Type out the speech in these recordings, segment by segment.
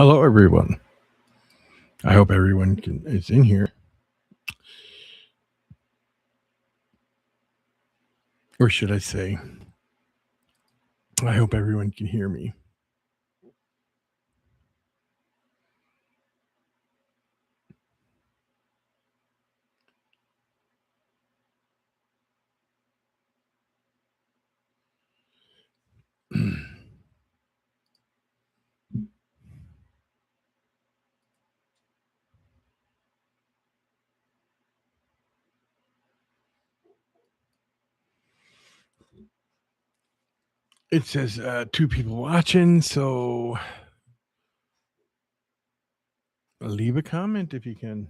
Hello, everyone. I hope everyone is in here, or should I say, I hope everyone can hear me. It says two people watching, so leave a comment if you can.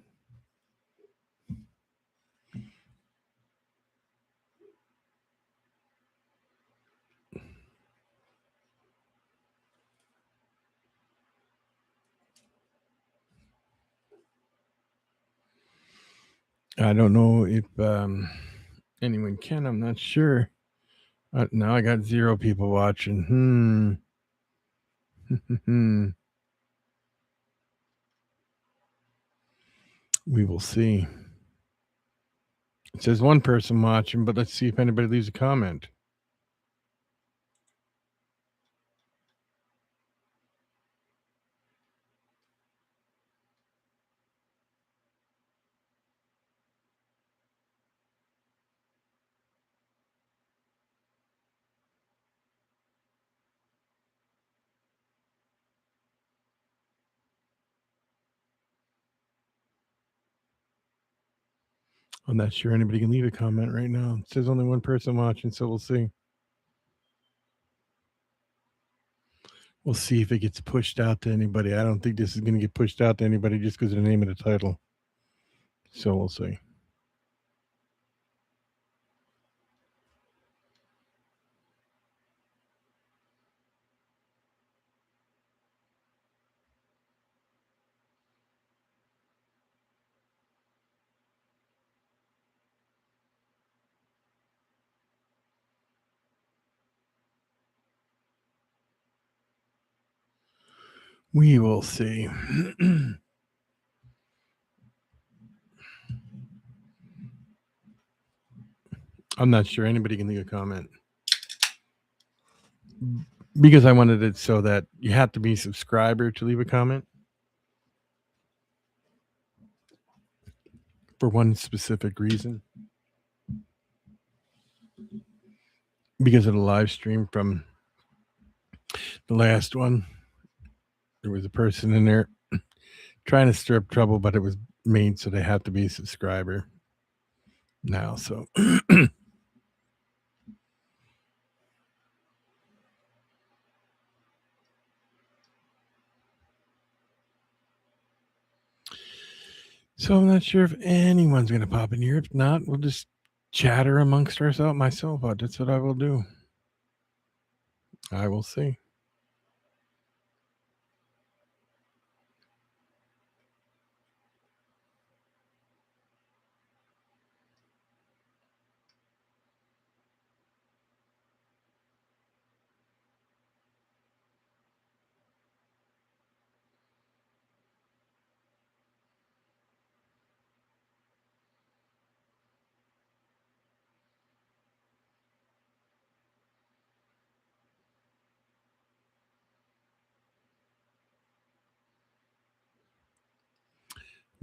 I don't know if anyone can. I'm not sure. Now I got 0 people watching. We will see. It says one person watching, but let's see if anybody leaves a comment. I'm not sure anybody can leave a comment right now. It says only one person watching, so we'll see. We'll see if it gets pushed out to anybody. I don't think this is going to get pushed out to anybody just because of the name of the title. So we'll see. We will see. I'm not sure anybody can leave a comment because I wanted it so that you have to be a subscriber to leave a comment for one specific reason. Because of the live stream from the last one, there was a person in there trying to stir up trouble, but it was made so they have to be a subscriber now. So So I'm not sure if anyone's going to pop in here. If not, we'll just chatter amongst ourselves. Myself, that's what I will do. I will see.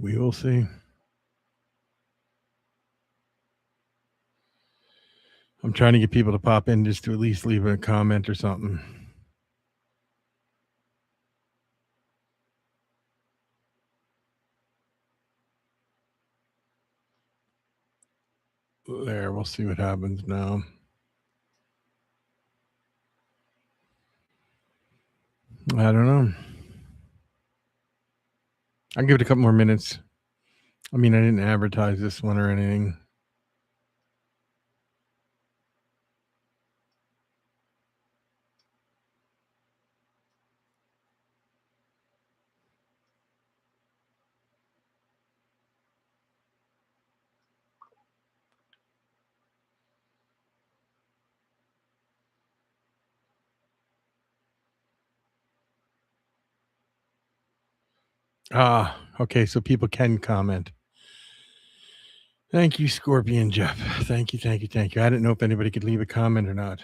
We will see. I'm trying to get people to pop in just to at least leave a comment or something. There, we'll see what happens now. I don't know. I'll give it a couple more minutes. I mean, I didn't advertise this one or anything. Okay, so people can comment. Thank you, Scorpion Jeff. Thank you, thank you, thank you. I didn't know if anybody could leave a comment or not.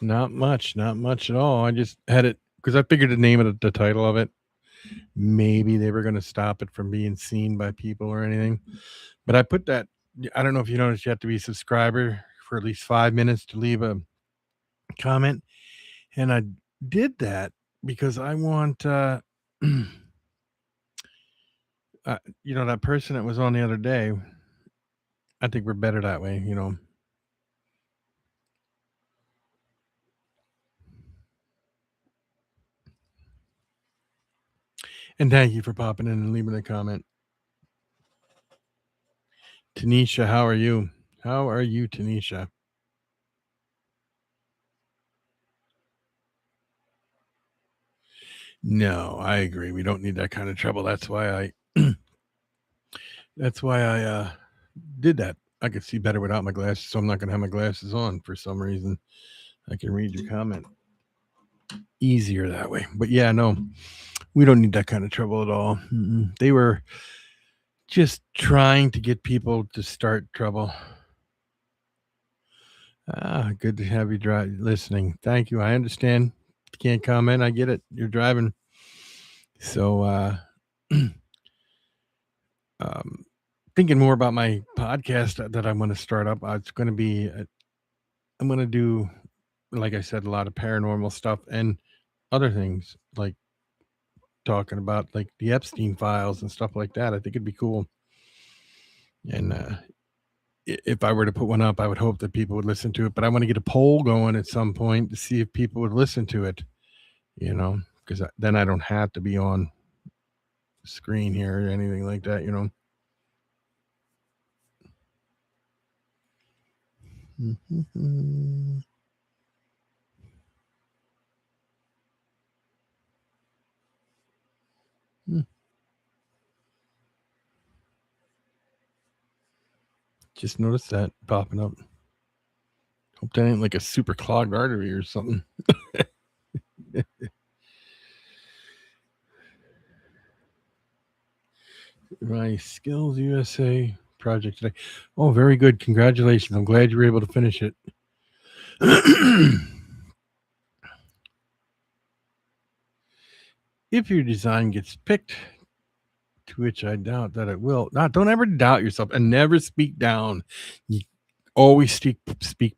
Not much, not much at all. I just had it because I figured the name of the title of it. Maybe they were going to stop it from being seen by people or anything. But I put that. I don't know if you noticed, you have to be a subscriber for at least 5 minutes to leave a comment, and I did that because I want, that person that was on the other day. I think we're better that way. And thank you for popping in and leaving a comment. Tanisha, how are you? How are you, Tanisha? No, I agree. We don't need that kind of trouble. That's why I did that. I could see better without my glasses, so I'm not going to have my glasses on for some reason. I can read your comment easier that way. But yeah, no, we don't need that kind of trouble at all. They were just trying to get people to start trouble. Good to have you listening. Thank you. I understand. If you can't comment, I get it. You're driving. So, thinking more about my podcast that I'm going to start up. It's going to be, I'm going to do, like I said, a lot of paranormal stuff and other things like talking about like the Epstein files and stuff like that. I think it'd be cool. And if I were to put one up, I would hope that people would listen to it. But I want to get a poll going at some point to see if people would listen to it, because then I don't have to be on screen here or anything like that. Just noticed that popping up. Hope that ain't like a super clogged artery or something. My Skills USA project today. Oh, very good. Congratulations. I'm glad you were able to finish it. If your design gets picked, to which I doubt that it will. Don't ever doubt yourself and never speak down. You always speak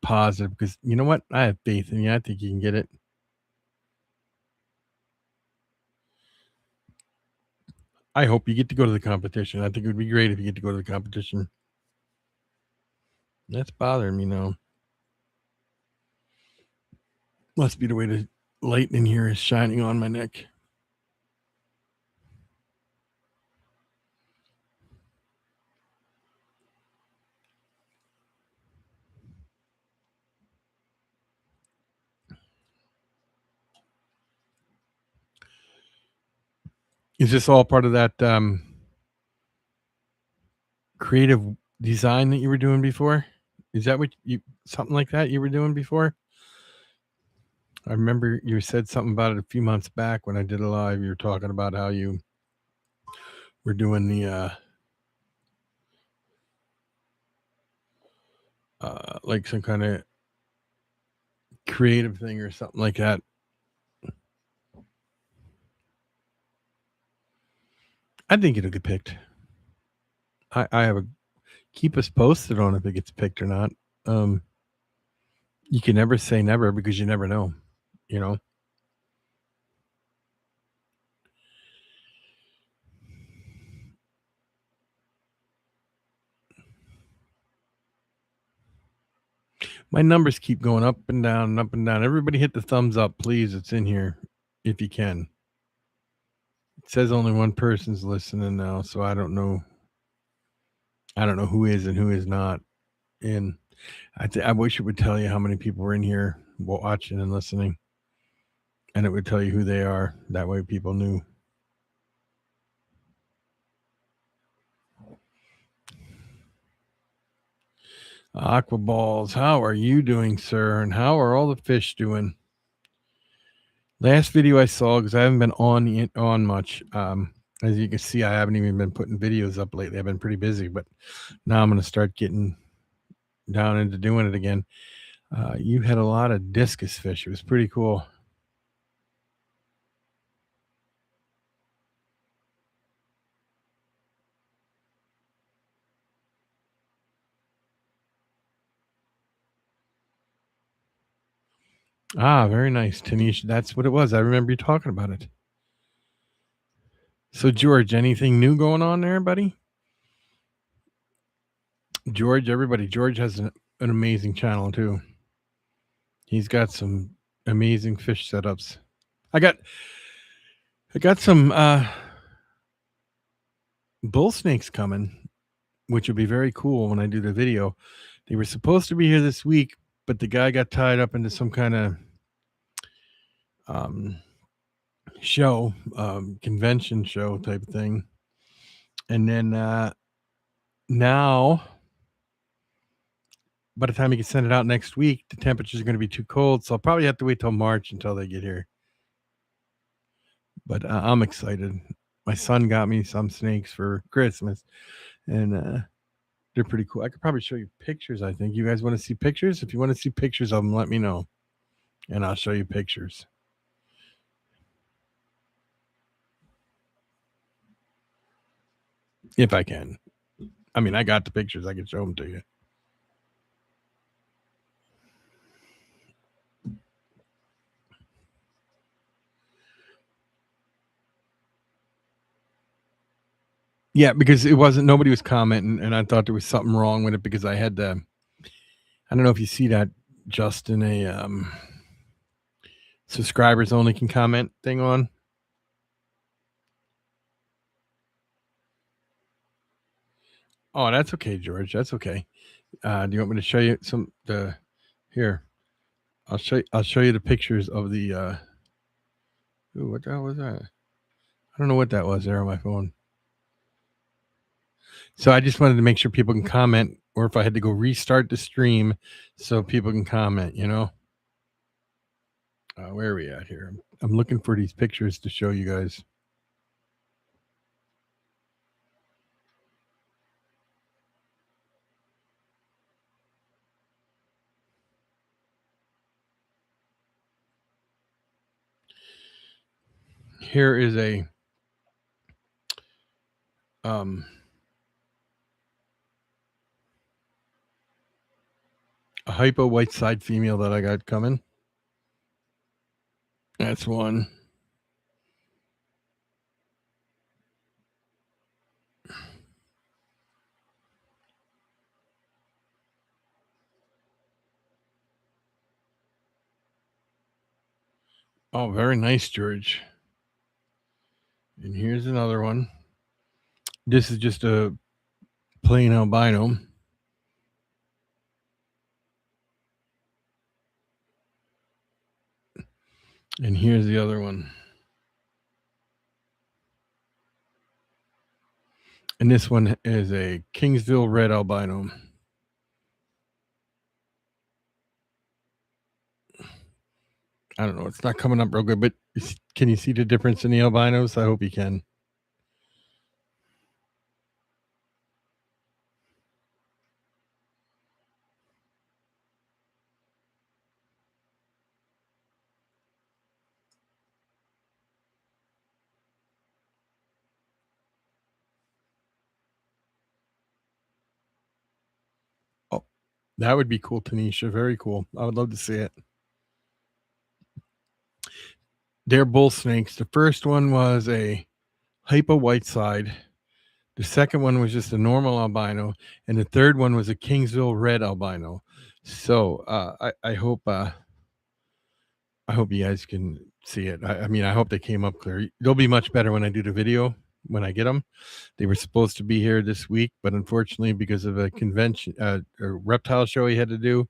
positive, because you know what? I have faith in you. I think you can get it. I hope you get to go to the competition. I think it would be great if you get to go to the competition. That's bothering me now. Must be the way the light in here is shining on my neck. Is this all part of that creative design that you were doing before? Is that what something like that you were doing before? I remember you said something about it a few months back when I did a live. You were talking about how you were doing the like some kind of creative thing or something like that. I think it'll get picked. I have a keep us posted on if it gets picked or not. You can never say never, because you never know, you know. My numbers keep going up and down and up and down. Everybody hit the thumbs up, please. It's in here if you can. It says only one person's listening now, so I don't know. I don't know who is and who is not. And I wish it would tell you how many people were in here watching and listening, and it would tell you who they are. That way, people knew. Aqua Balls, how are you doing, sir? And how are all the fish doing? Last video I saw, because I haven't been on much. As you can see, I haven't even been putting videos up lately. I've been pretty busy, but now I'm going to start getting down into doing it again. You had a lot of discus fish. It was pretty cool. Ah, very nice, Tanisha. That's what it was. I remember you talking about it. So, George, anything new going on there, buddy? George, everybody. George has an amazing channel too. He's got some amazing fish setups. I got some bull snakes coming, which would be very cool when I do the video. They were supposed to be here this week, but the guy got tied up into some kind of show, convention show type of thing. And then now, by the time he can send it out next week, the temperatures are going to be too cold. So I'll probably have to wait till March until they get here. But I'm excited. My son got me some snakes for Christmas, and they're pretty cool. I could probably show you pictures. I think you guys want to see pictures. If you want to see pictures of them, let me know, and I'll show you pictures. If I can. I mean, I got the pictures. I can show them to you. Yeah, because it wasn't, nobody was commenting, and I thought there was something wrong with it because I had the, I don't know if you see that, Justin, a subscribers only can comment thing on. Oh, that's okay, George. That's okay. Do you want me to show you here? I'll show you the pictures of the ooh, what the hell was that? I don't know what that was there on my phone. So I just wanted to make sure people can comment, or if I had to go restart the stream so people can comment, you know. Where are we at here? I'm looking for these pictures to show you guys. Here is a hypo white side female that I got coming. That's one. Oh, very nice, George. And here's another one. This is just a plain albino. And here's the other one. And this one is a Kingsville red albino. I don't know. It's not coming up real good, but can you see the difference in the albinos? I hope you can. Oh, that would be cool, Tanisha. Very cool. I would love to see it. They're bull snakes. The first one was a hypo white side. The second one was just a normal albino, and the third one was a Kingsville red albino. So I hope you guys can see it. I mean, I hope they came up clear. They'll be much better when I do the video when I get them. They were supposed to be here this week, but unfortunately, because of a convention, a reptile show he had to do,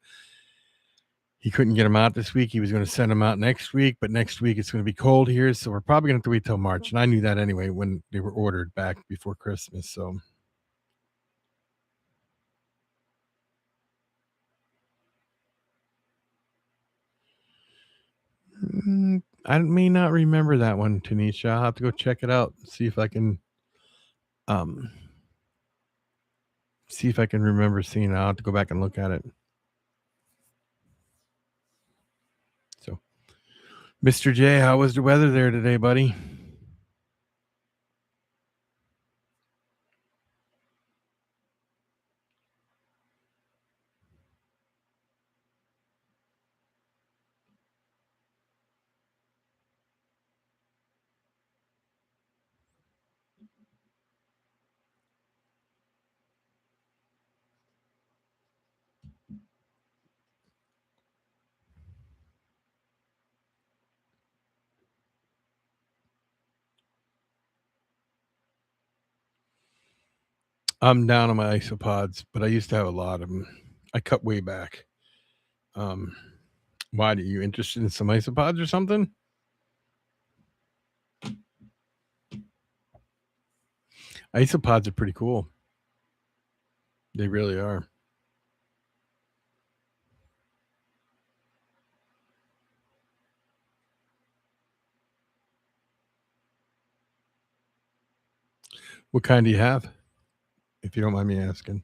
he couldn't get them out this week. He was going to send them out next week, but next week it's going to be cold here, so we're probably going to have to wait till March. And I knew that anyway when they were ordered back before Christmas. So. I may not remember that one, Tanisha. I'll have to go check it out, see if I can um see if I can remember seeing it. I'll have to go back and look at it. So, Mr. J, how was the weather there today, buddy? I'm down on my isopods, but I used to have a lot of them. I cut way back. Um, why are you interested in some isopods or something? Isopods are pretty cool. They really are. What kind do you have, if you don't mind me asking?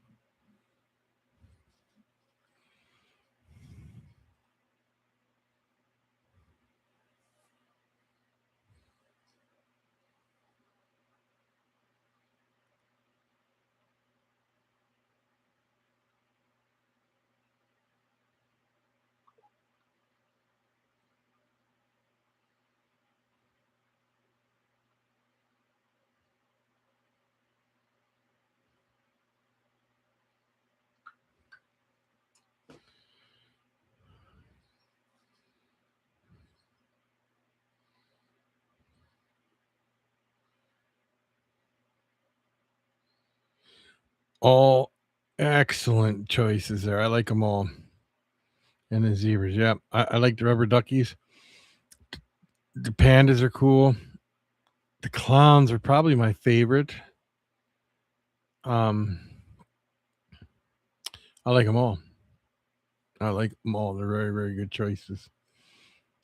All excellent choices there. I like them all. And the zebras, yeah. I like the rubber duckies. The pandas are cool. The clowns are probably my favorite. Um, I like them all. I like them all. They're very, very good choices.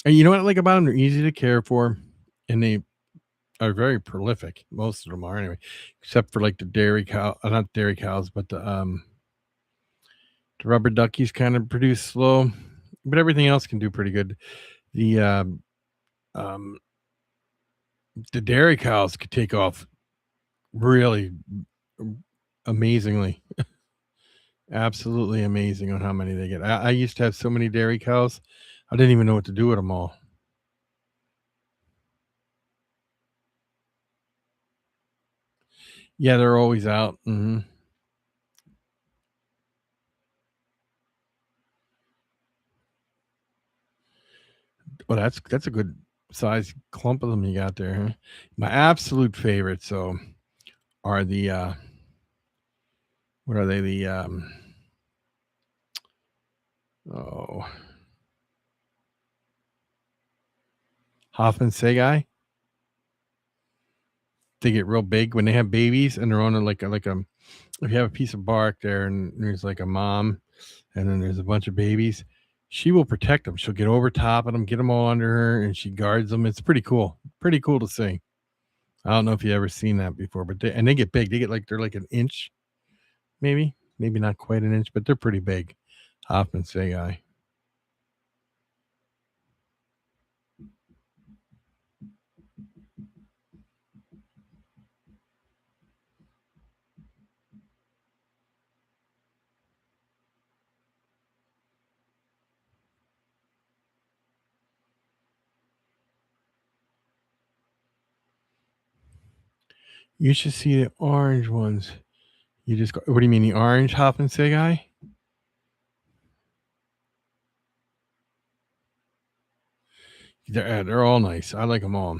And you know what I like about them? They're easy to care for, and they are very prolific. Most of them are anyway, except for like the dairy cow, not dairy cows, but the rubber duckies kind of produce slow, but everything else can do pretty good. The um, the dairy cows could take off really amazingly, absolutely amazing on how many they get. I used to have so many dairy cows, I didn't even know what to do with them all. Yeah, they're always out. Well, that's a good size clump of them you got there. Huh? My absolute favorites, so are the what are they? The oh Hoffman Segai. They get real big when they have babies, and they're on like a if you have a piece of bark there, and there's like a mom, and then there's a bunch of babies. She will protect them. She'll get over top of them, get them all under her, and she guards them. It's pretty cool. Pretty cool to see. I don't know if you ever seen that before, but they get big. They get like they're like an inch, maybe not quite an inch, but they're pretty big. Hoffman Segai. You should see the orange ones. You just go, what do you mean the orange Hoffman Segai? They're all nice. I like them all.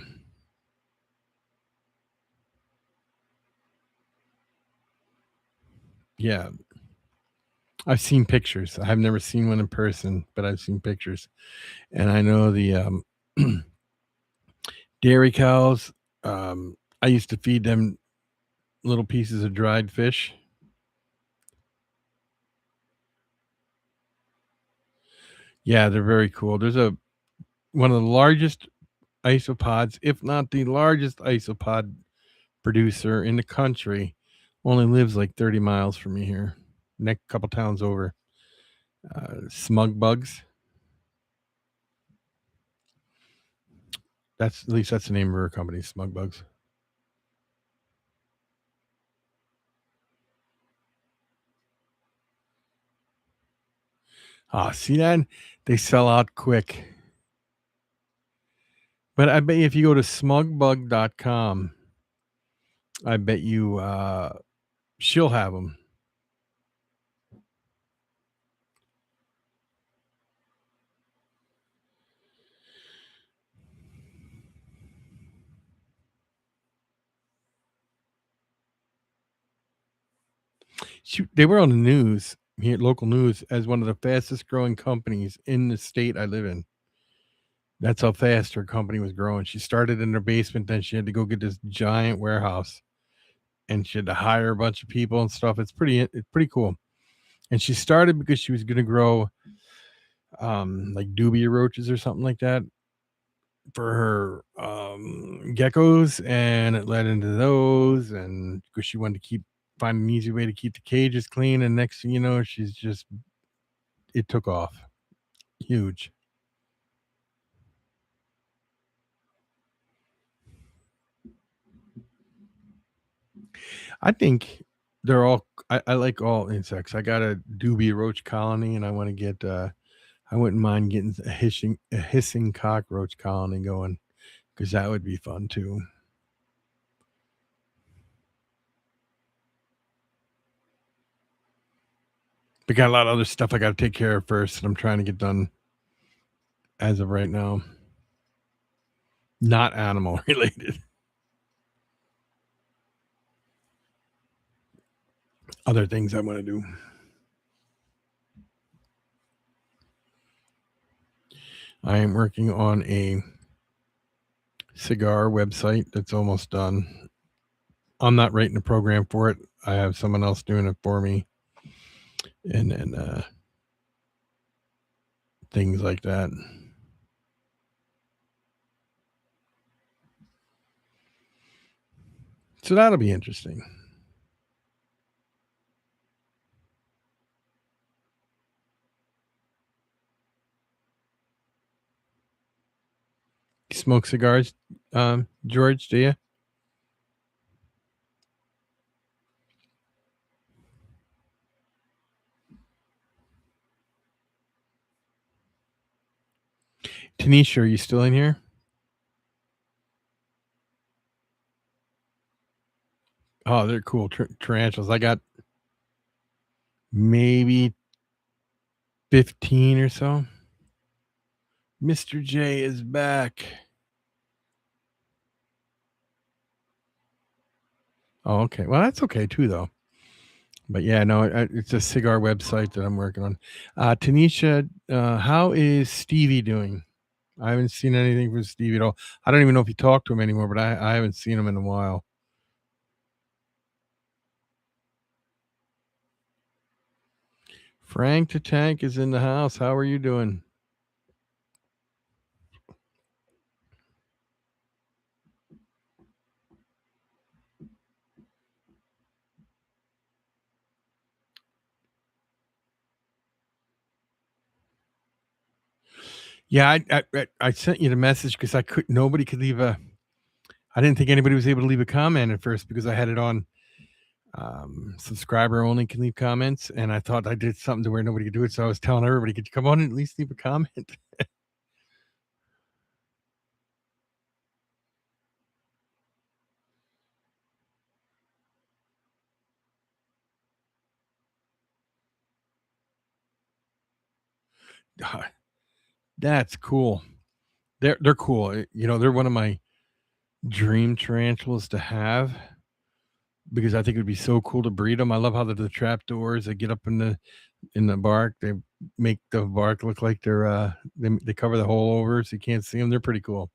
Yeah, I've seen pictures. I've never seen one in person, but I've seen pictures, and I know the dairy cows. I used to feed them little pieces of dried fish. Yeah, they're very cool. There's a one of the largest. isopods, if not the largest isopod producer in the country, only lives like 30 miles from me here, next couple towns over. Smug Bugs. That's at least that's the name of her company, Smug Bugs. Ah, see that? They sell out quick. But I bet you if you go to smugbug.com, I bet you she'll have them. They were on the news here, local news, as one of the fastest growing companies in the state I live in. That's how fast her company was growing. She started in her basement, then she had to go get this giant warehouse, and she had to hire a bunch of people and stuff. It's pretty cool. And she started because she was going to grow like dubia roaches or something like that for her geckos, and it led into those, and because she wanted to keep find an easy way to keep the cages clean, and next thing you know, she's just it took off huge. I think I like all insects. I got a dubia roach colony, and I want to get I wouldn't mind getting a hissing cockroach colony going, because that would be fun too. But got a lot of other stuff I got to take care of first, and I'm trying to get done as of right now. Not animal related. Other things I want to do. I am working on a cigar website that's almost done. I'm not writing a program for it. I have someone else doing it for me. And then things like that. So that'll be interesting. You smoke cigars, George, do you? Tanisha, are you still in here? Oh, they're cool. Tarantulas. I got maybe 15 or so. Mr. J is back. Oh, okay. Well, that's okay too, though. But yeah, no, it's a cigar website that I'm working on. Tanisha, how is Stevie doing? I haven't seen anything from Stevie at all. I don't even know if you talk to him anymore, but I haven't seen him in a while. Frank the Tank is in the house. How are you doing? Yeah, I sent you the message because nobody could leave a. I didn't think anybody was able to leave a comment at first because I had it on subscriber only can leave comments, and I thought I did something to where nobody could do it. So I was telling everybody, could you come on and at least leave a comment? That's cool. They're cool. They're one of my dream tarantulas to have because I think it would be so cool to breed them. I love how the trap doors they get up in the bark. They make the bark look like they cover the hole over so you can't see them. They're pretty cool.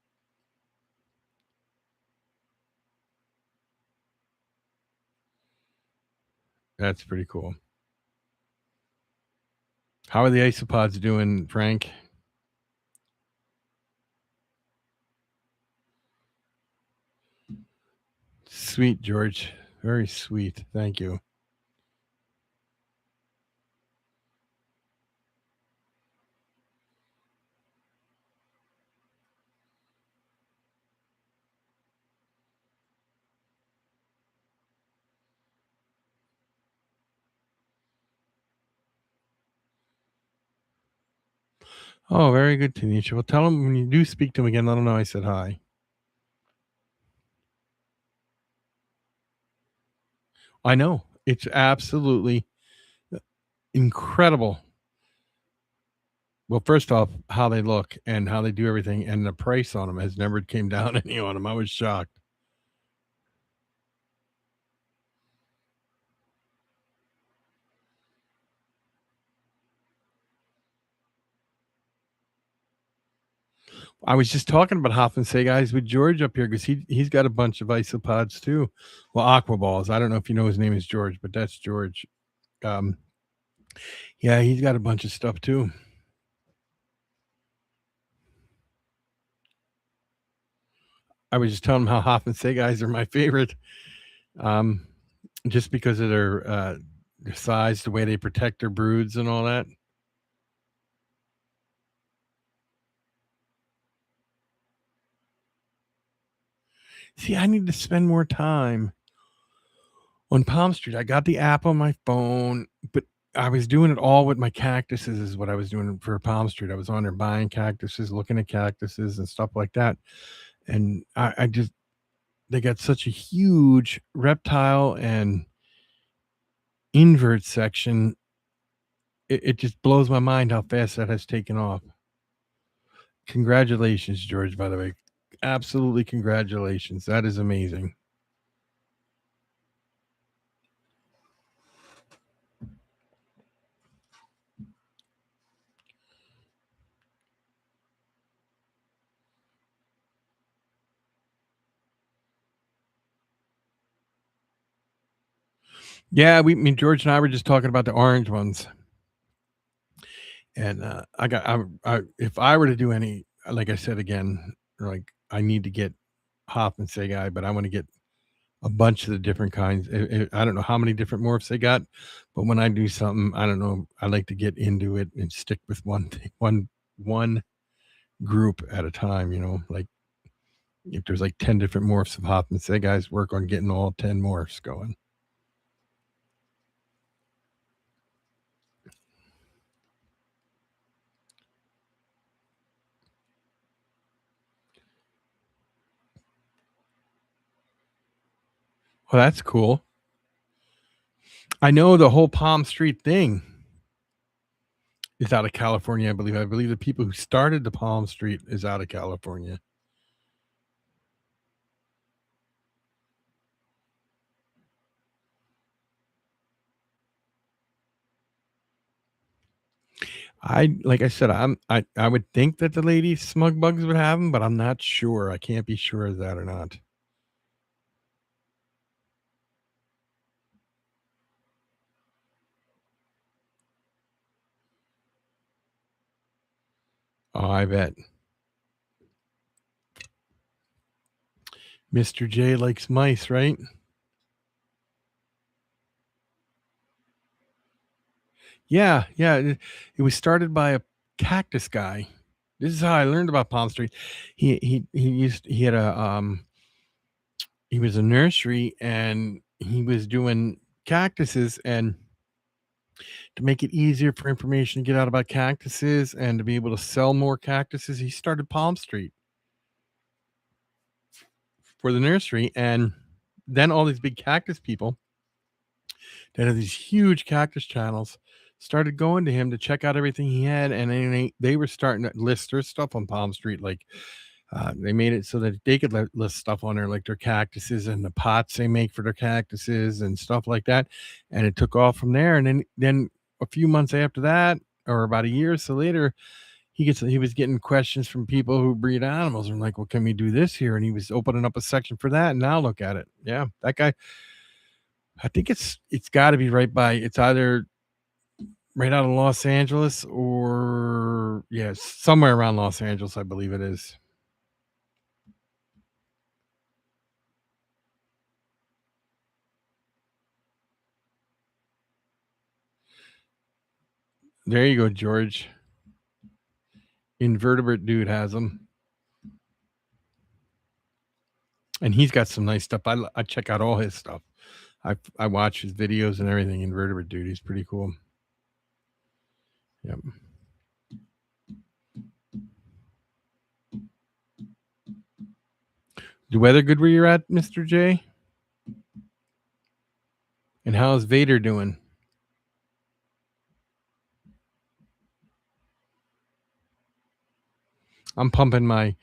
That's pretty cool. How are the isopods doing, Frank? Sweet, George. Very sweet. Thank you. Oh, very good, Tanisha. Well, tell him when you do speak to him again, let him know I said hi. I know. It's absolutely incredible. Well, first off, how they look and how they do everything, and the price on them has never came down any on them. I was shocked. I was just talking about Hoffman Say guys with George up here because he's got a bunch of isopods too. Well, aqua balls. I don't know if you know his name is George, but that's George. Um, yeah, he's got a bunch of stuff too. I was just telling him how Hoffman Say guys are my favorite, um, just because of their size, the way they protect their broods, and all that. See, I need to spend more time on Palm Street. I got the app on my phone, but I was doing it all with my cactuses is what I was doing for Palm Street. I was on there buying cactuses, looking at cactuses and stuff like that. And I just they got such a huge reptile and invert section. It just blows my mind how fast that has taken off. Congratulations, George, by the way. Absolutely congratulations. That is amazing. Yeah, we I mean George and I were just talking about the orange ones. And, I got I if I were to do any like I said again, like, I need to get Hop and Say Guy, but I wanna get a bunch of the different kinds. I don't know how many different morphs they got, but when I do something, I don't know, I like to get into it and stick with one thing one group at a time, like, if there's, like, 10 different morphs of Hop and Say Guys, work on getting all 10 morphs going. Well, that's cool. I know the whole Palm Street thing is out of California, I believe. I believe the people who started the Palm Street is out of California. I like I said, I would think that the lady Smug Bugs would have them, but I'm not sure. I can't be sure of that or not. Oh, I bet. Mr. J likes mice, right? Yeah, yeah. It was started by a cactus guy. This is how I learned about Palm Street. He had a he was a nursery and he was doing cactuses, and to make it easier for information to get out about cactuses and to be able to sell more cactuses, he started Palm Street for the nursery. And then all these big cactus people that have these huge cactus channels started going to him to check out everything he had. And then they were starting to list their stuff on Palm Street. Like they made it so that they could list stuff on there, like their cactuses and the pots they make for their cactuses and stuff like that. And it took off from there. And then a few months after that, or about a year or so later, he was getting questions from people who breed animals and like, well, can we do this here? And he was opening up a section for that. And now look at it. Yeah, that guy. I think it's got to be right by. It's either right out of Los Angeles or yes, somewhere around Los Angeles, I believe it is. There you go, George. Invertebrate dude has them. And he's got some nice stuff. I check out all his stuff. I watch his videos and everything. Invertebrate dude, he's pretty cool. Yep. The weather good where you're at, Mr. J? And how's Vader doing? I'm pumping my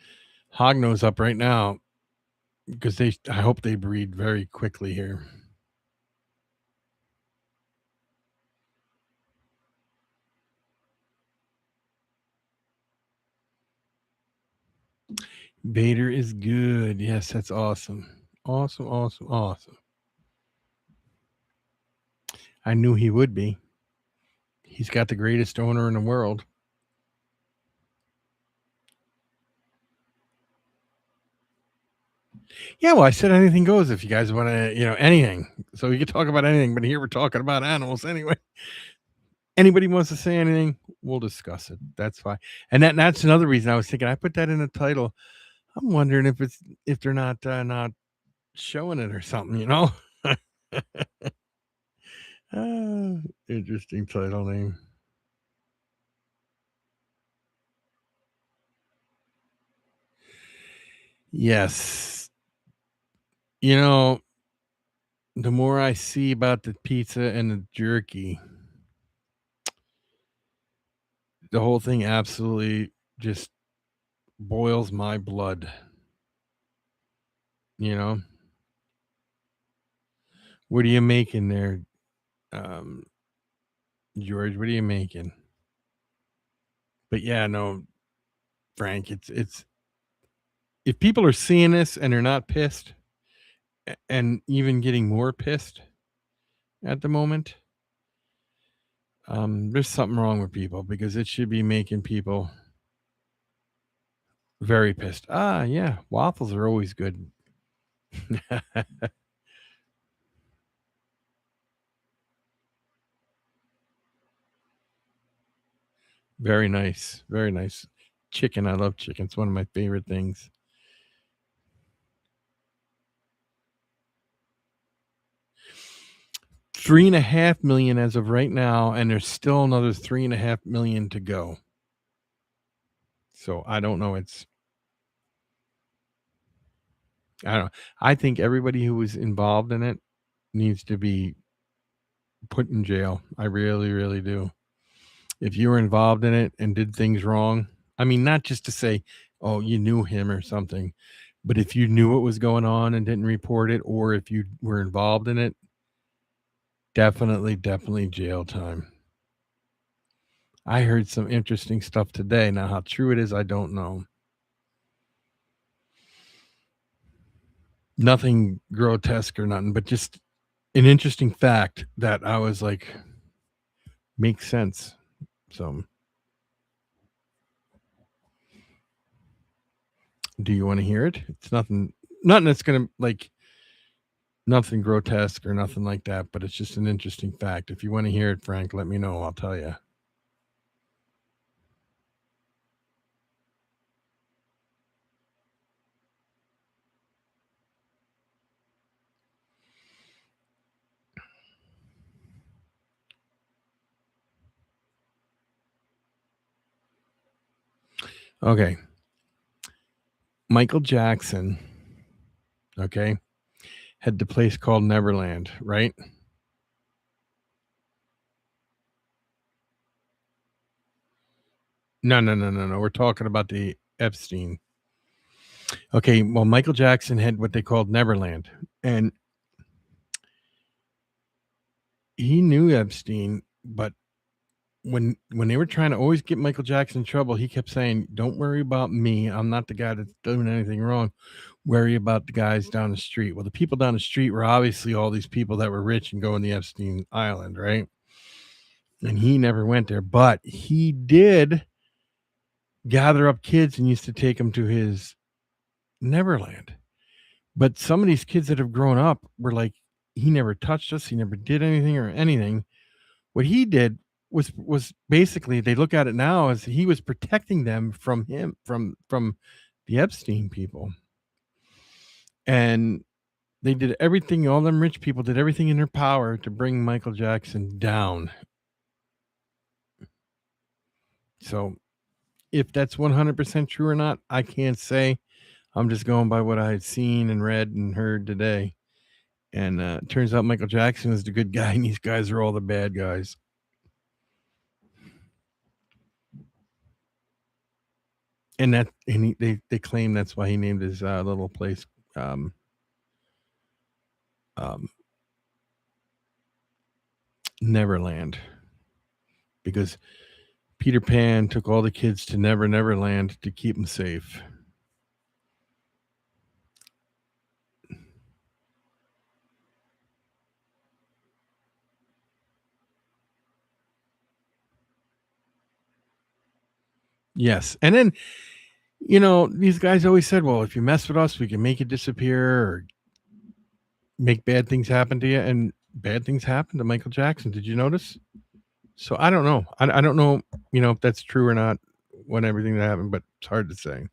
hognose up right now because I hope they breed very quickly here. Vader is good. Yes, that's awesome. Awesome. I knew he would be. He's got the greatest owner in the world. Yeah, well, I said anything goes if you guys want to, anything. So we can talk about anything, but here we're talking about animals anyway. Anybody wants to say anything, we'll discuss it. That's fine. And that's another reason I was thinking I put that in the title. I'm wondering if they're not showing it or something, Interesting title name. Yes. The more I see about the pizza and the jerky, the whole thing absolutely just boils my blood. What are you making there, George? What are you making? But yeah, no, Frank, it's if people are seeing this and they're not pissed, and even getting more pissed at the moment, there's something wrong with people because it should be making people very pissed. Ah, yeah, waffles are always good. Very nice. Very nice. Chicken. I love chicken. It's one of my favorite things. $3.5 million as of right now, and there's still another 3.5 million to go. So I don't know. I don't know. I think everybody who was involved in it needs to be put in jail. I really, really do. If you were involved in it and did things wrong, I mean, not just to say, oh, you knew him or something, but if you knew what was going on and didn't report it, or if you were involved in it, definitely jail time. I heard some interesting stuff today. Now, how true it is, I don't know. Nothing grotesque or nothing, but just an interesting fact that I was like, makes sense. So, do you want to hear it? It's nothing that's gonna like nothing grotesque or nothing like that, but it's just an interesting fact. If you want to hear it, Frank, let me know. I'll tell you. Okay. Michael Jackson, okay, had the place called Neverland, right? No. We're talking about the Epstein. Okay, well, Michael Jackson had what they called Neverland, and he knew Epstein, but when they were trying to always get Michael Jackson in trouble, he kept saying, "Don't worry about me. I'm not the guy that's doing anything wrong. Worry about the guys down the street." Well, the people down the street were obviously all these people that were rich and going to Epstein Island, right? And he never went there, but he did gather up kids and used to take them to his Neverland. But some of these kids that have grown up were like, he never touched us, he never did anything or anything. What he did was basically, they look at it now as he was protecting them from the Epstein people. And they did everything, all them rich people did everything in their power to bring Michael Jackson down. So, if that's 100% true or not, I can't say. I'm just going by what I had seen and read and heard today. And it turns out Michael Jackson is the good guy, and these guys are all the bad guys. And they claim that's why he named his little place um, um, Neverland, because Peter Pan took all the kids to Neverland to keep them safe. Yes, and then these guys always said, "Well, if you mess with us, we can make you disappear or make bad things happen to you." And bad things happened to Michael Jackson. Did you notice? So I don't know. I don't know, if that's true or not when everything that happened, but it's hard to say.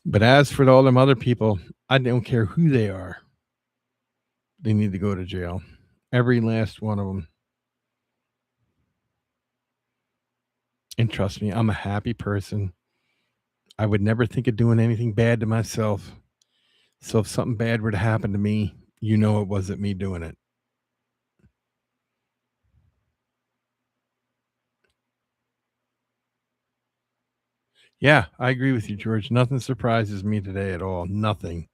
But as for all them other people, I don't care who they are. They need to go to jail. Every last one of them. And trust me, I'm a happy person. I would never think of doing anything bad to myself. So if something bad were to happen to me, it wasn't me doing it. Yeah, I agree with you, George. Nothing surprises me today at all. Nothing.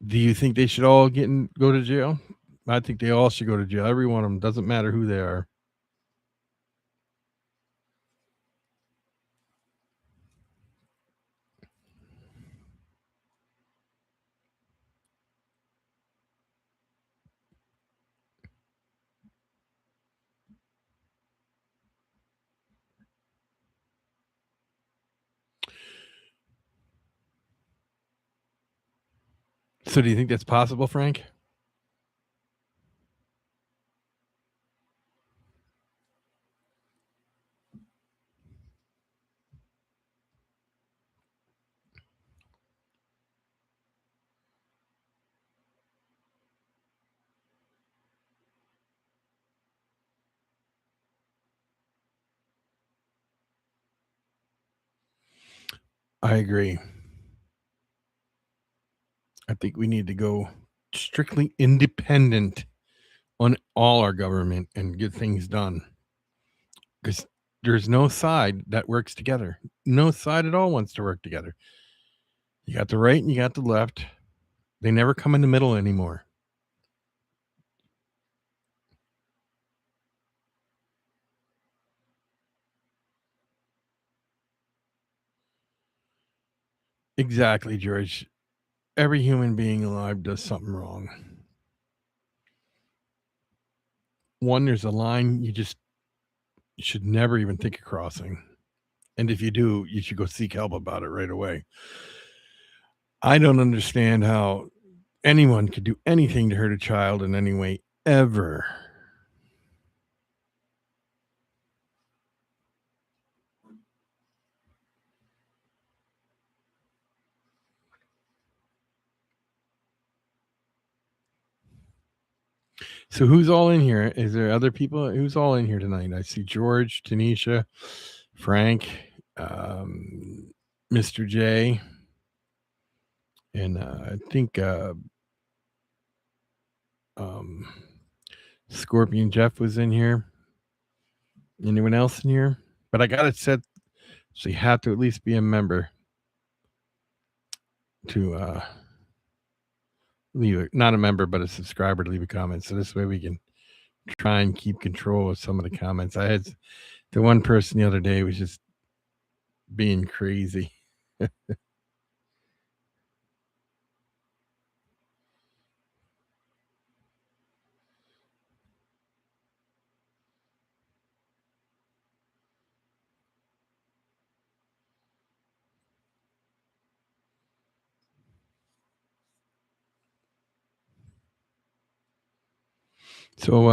Do you think they should all go to jail? I think they all should go to jail. Every one of them. Doesn't matter who they are. So do you think that's possible, Frank? I agree. I think we need to go strictly independent on all our government and get things done. Because there's no side that works together. No side at all wants to work together. You got the right and you got the left. They never come in the middle anymore. Exactly, George. Every human being alive does something wrong. One, there's a line you should never even think of crossing. And if you do, you should go seek help about it right away. I don't understand how anyone could do anything to hurt a child in any way ever. So who's all in here? Is there other people? Who's all in here tonight? I see George, Tanisha, Frank, Mr. J, and I think um, Scorpion Jeff was in here. Anyone else in here? But I got it set so you have to at least be a member to not a member, but a subscriber to leave a comment. So this way we can try and keep control of some of the comments. I had the one person the other day was just being crazy. So,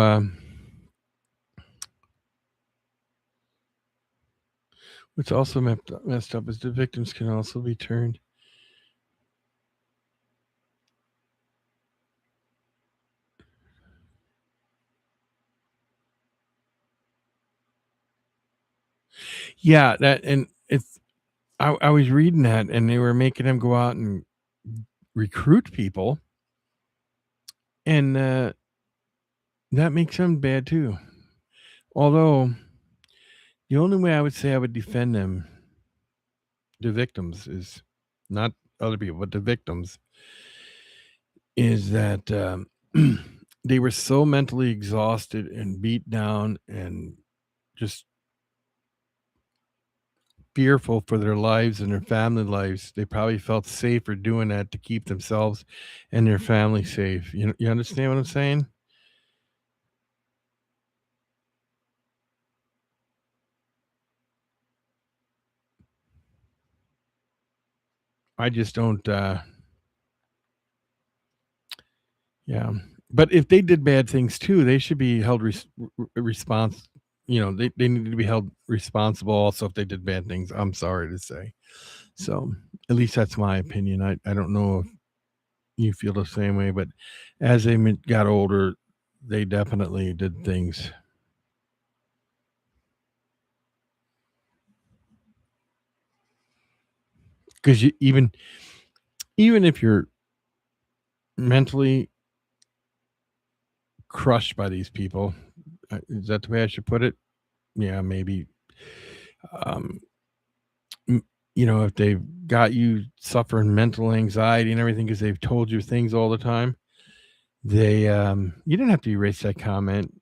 what's also messed up is the victims can also be turned. Yeah, that and it's I was reading that and they were making them go out and recruit people, and, that makes them bad too. Although, the only way I would say I would defend them, the victims, is not other people, but the victims, is that, they were so mentally exhausted and beat down and just fearful for their lives and their family lives. They probably felt safer doing that to keep themselves and their family safe. You understand what I'm saying? I just don't, yeah. But if they did bad things too, they should be held they need to be held responsible also if they did bad things, I'm sorry to say. So, at least that's my opinion. I don't know if you feel the same way, but as they got older, they definitely did things. Because you even if you're mentally crushed by these people, is that the way I should put it? Yeah, maybe, um, if they've got you suffering mental anxiety and everything because 'cause they've told you things all the time, you didn't have to erase that comment,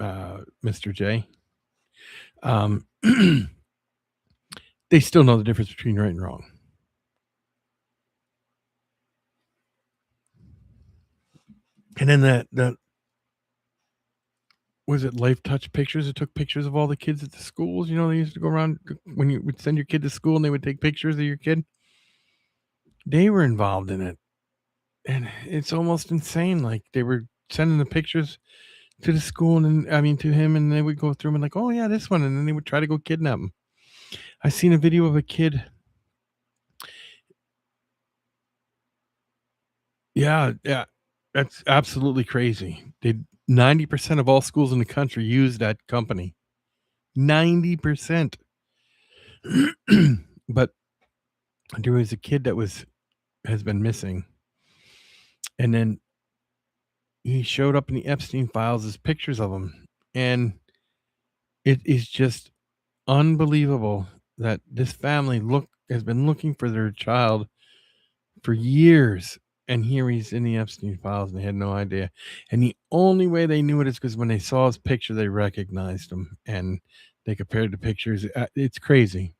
Mr. J. Um, they still know the difference between right and wrong. And then the was it Life Touch Pictures that took pictures of all the kids at the schools? They used to go around when you would send your kid to school and they would take pictures of your kid? They were involved in it, and it's almost insane, like, they were sending the pictures to the school and then to him, and they would go through 'em and like, "Oh, yeah, this one," and then they would try to go kidnap him. I seen a video of a kid. Yeah, yeah, that's absolutely crazy. 90% of all schools in the country use that company. 90%. But there was a kid that has been missing, and then he showed up in the Epstein files as pictures of him, and it is just unbelievable that this family look has been looking for their child for years, and here he's in the Epstein files, and they had no idea, and the only way they knew it is because when they saw his picture, they recognized him, and they compared the pictures. It's crazy.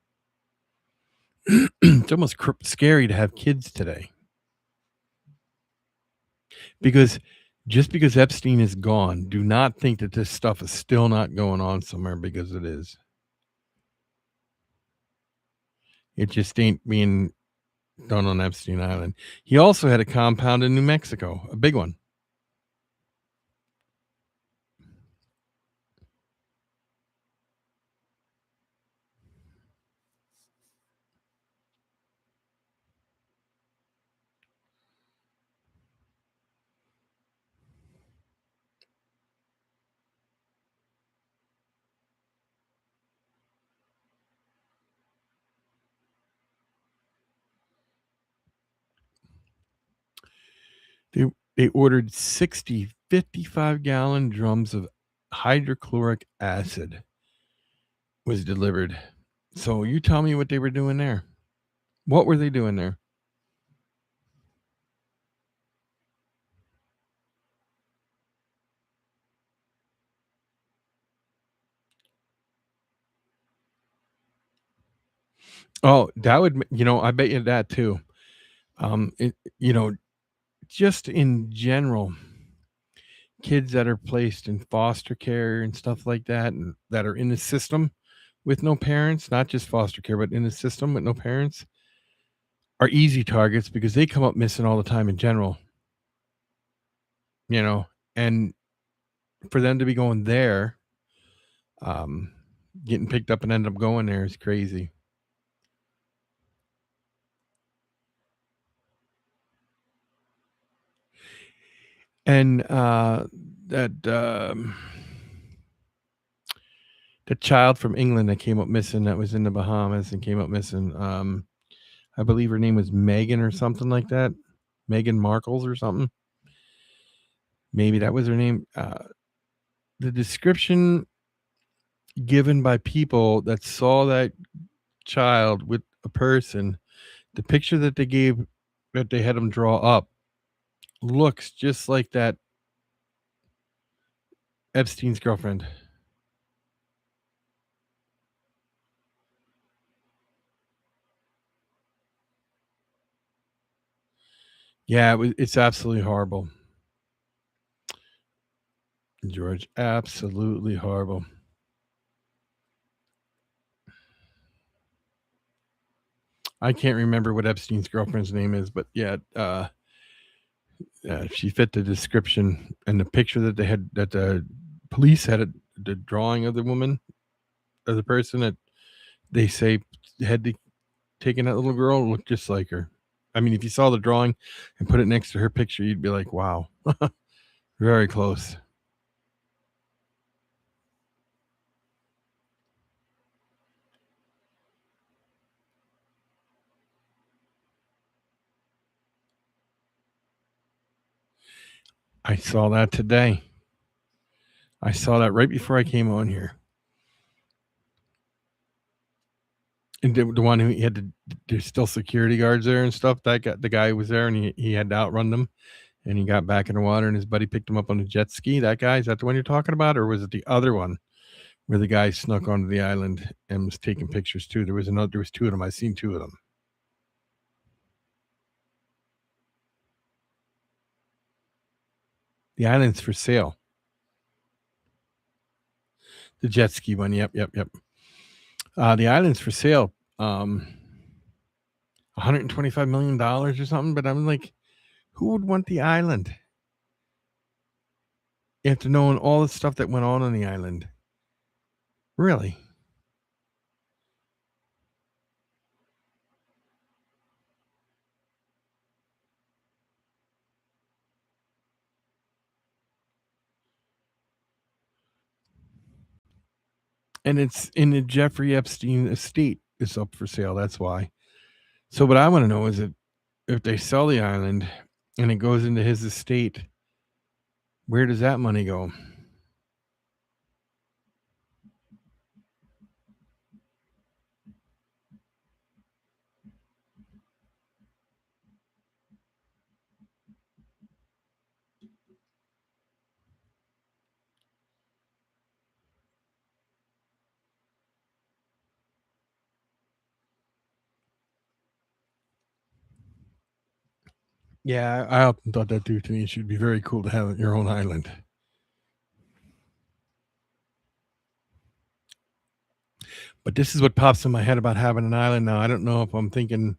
It's almost scary to have kids today because just because Epstein is gone, do not think that this stuff is still not going on somewhere because it is. It just ain't being done on Epstein Island. He also had a compound in New Mexico, a big one. They they ordered 60 55-gallon drums of hydrochloric acid was delivered. So you tell me what they were doing there. What were they doing there? Oh, that would I bet you that too. It just in general, kids that are placed in foster care and stuff like that, and that are in the system with no parents, not just foster care, but in the system with no parents, are easy targets because they come up missing all the time in general. you know, and for them to be going there, um, getting picked up and end up going there is crazy. And that the child from England that came up missing, that was in the Bahamas and came up missing. I believe her name was Megan or something like that. Meghan Markles or something. Maybe that was her name. The description given by people that saw that child with a person, the picture that they gave, that they had them draw up, looks just like that Epstein's girlfriend. Yeah, it's absolutely horrible, George. Absolutely horrible. I can't remember what Epstein's girlfriend's name is, but yeah, she fit the description and the picture that they had, that the police had, the drawing of the woman, of the person that they say had taken that little girl, looked just like her. I mean, if you saw the drawing and put it next to her picture, you'd be like, wow, very close. I saw that today. I saw that right before I came on here. And the one who he had to, there's still security guards there and stuff. That guy, the guy who was there, and he had to outrun them, and he got back in the water, and his buddy picked him up on a jet ski. That guy, is that the one you're talking about, or was it the other one where the guy snuck onto the island and was taking pictures too? There was two of them. I seen two of them. The island's for sale. The jet ski one. Yep, yep, yep. The island's for sale. $125 million or something. But I'm like, who would want the island after knowing all the stuff that went on the island? Really? And it's in the Jeffrey Epstein estate is up for sale. That's why. So what I want to know is that if they sell the island and it goes into his estate, where does that money go? Yeah, I often thought that too. To me, it should be very cool to have your own island. But this is what pops in my head about having an island now. I don't know if I'm thinking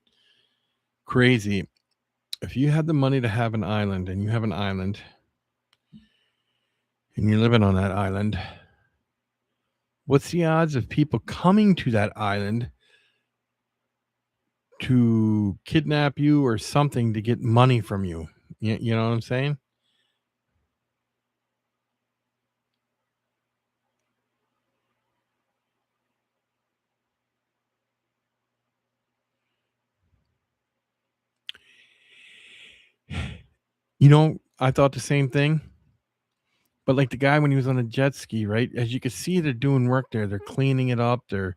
crazy. If you had the money to have an island and you have an island and you're living on that island, what's the odds of people coming to that island to kidnap you or something to get money from you? You know what I'm saying? I thought the same thing. But like the guy when he was on a jet ski, right? As you can see, they're doing work there. They're cleaning it up. They're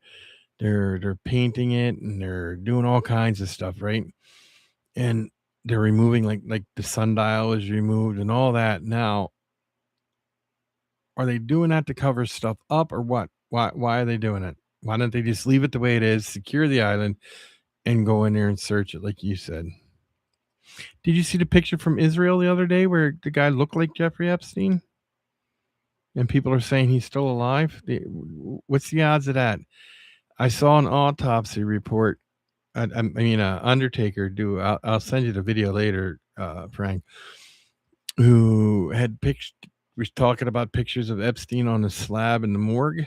painting it, and they're doing all kinds of stuff, right? And they're removing, like the sundial is removed and all that. Now, are they doing that to cover stuff up or what? Why are they doing it? Why don't they just leave it the way it is, secure the island, and go in there and search it like you said? Did you see the picture from Israel the other day where the guy looked like Jeffrey Epstein? And people are saying he's still alive? What's the odds of that? I saw an autopsy report. Undertaker do. I'll send you the video later, Frank. who had was talking about pictures of Epstein on a slab in the morgue,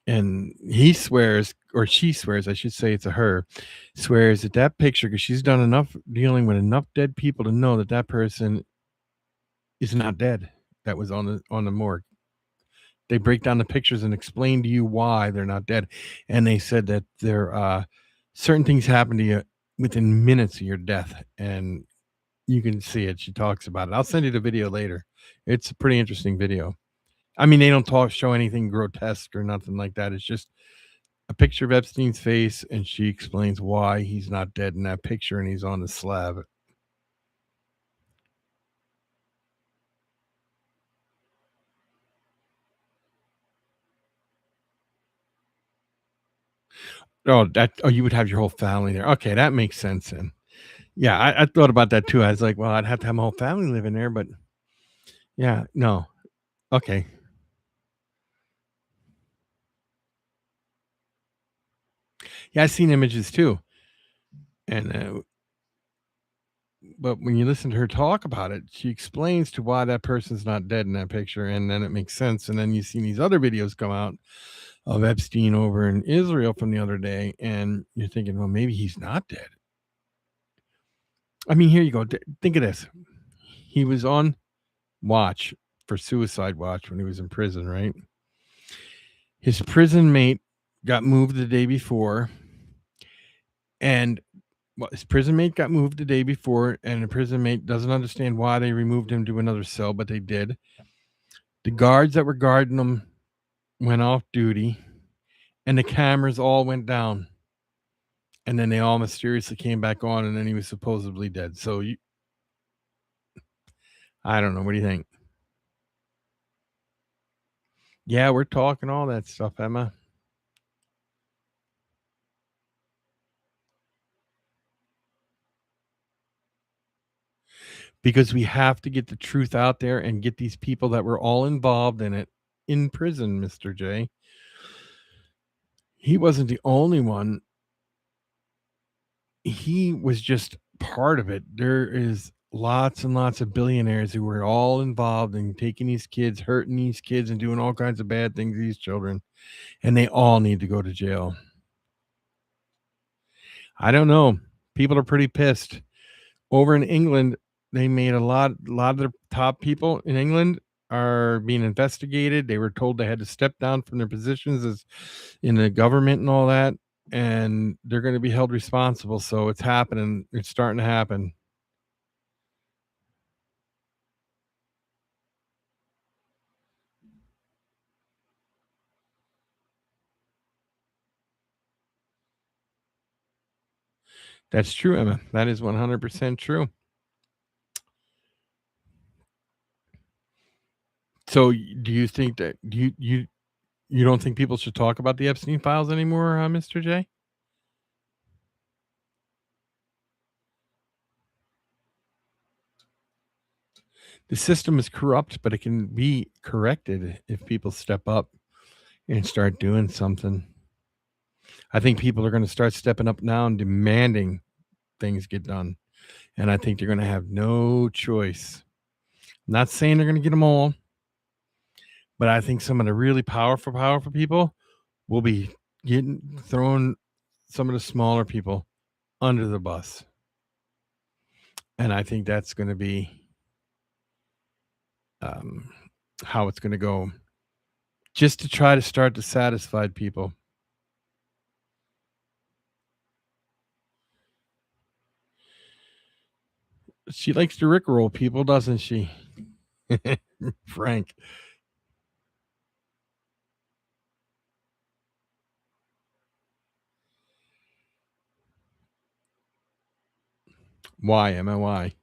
and he swears, or she swears, I should say it's a her, swears that that picture, because she's done enough dealing with enough dead people to know that that person is not dead. That was on the morgue. They break down the pictures and explain to you why they're not dead, and they said that there certain things happen to you within minutes of your death, and you can see it. She talks about it. I'll send you the video later. It's a pretty interesting video. I mean, they don't show anything grotesque or nothing like that. It's just a picture of Epstein's face, and she explains why he's not dead in that picture, and he's on the slab. Oh, you would have your whole family there. Okay, that makes sense then. Yeah, I thought about that too. I was like, well, I'd have to have my whole family living there, but yeah, no. Okay. Yeah, I've seen images too. And but when you listen to her talk about it, she explains to why that person's not dead in that picture, and then it makes sense. And then you see these other videos come out of Epstein over in Israel from the other day, and you're thinking, well, maybe he's not dead. I mean, here you go. Think of this. He was on watch for suicide watch when he was in prison, right? His prison mate got moved the day before, and well, his prison mate got moved the day before, and the prison mate doesn't understand why they removed him to another cell, but they did. The guards that were guarding him went off duty, and the cameras all went down. And then they all mysteriously came back on, and then he was supposedly dead. So I don't know. What do you think? Yeah, we're talking all that stuff, Emma, because we have to get the truth out there and get these people that were all involved in it in prison, Mr. J. He wasn't the only one. He was just part of it. There is lots and lots of billionaires who were all involved in taking these kids, hurting these kids, and doing all kinds of bad things to these children, and they all need to go to jail. I don't know. People are pretty pissed. Over in England, they made a lot of the top people in England are being investigated. They were told they had to step down from their positions as in the government and all that, and they're going to be held responsible. So it's happening. It's starting to happen. That's true, Emma. That is 100% true. So, do you think that you don't think people should talk about the Epstein files anymore, Mr. J? The system is corrupt, but it can be corrected if people step up and start doing something. I think people are going to start stepping up now and demanding things get done. And I think they're going to have no choice. I'm not saying they're going to get them all, but I think some of the really powerful people will be getting throwing some of the smaller people under the bus. And I think that's going to be um, how it's going to go, just to try to start to satisfy people. She likes to rickroll people, doesn't she? Frank. Why, Emma? Why?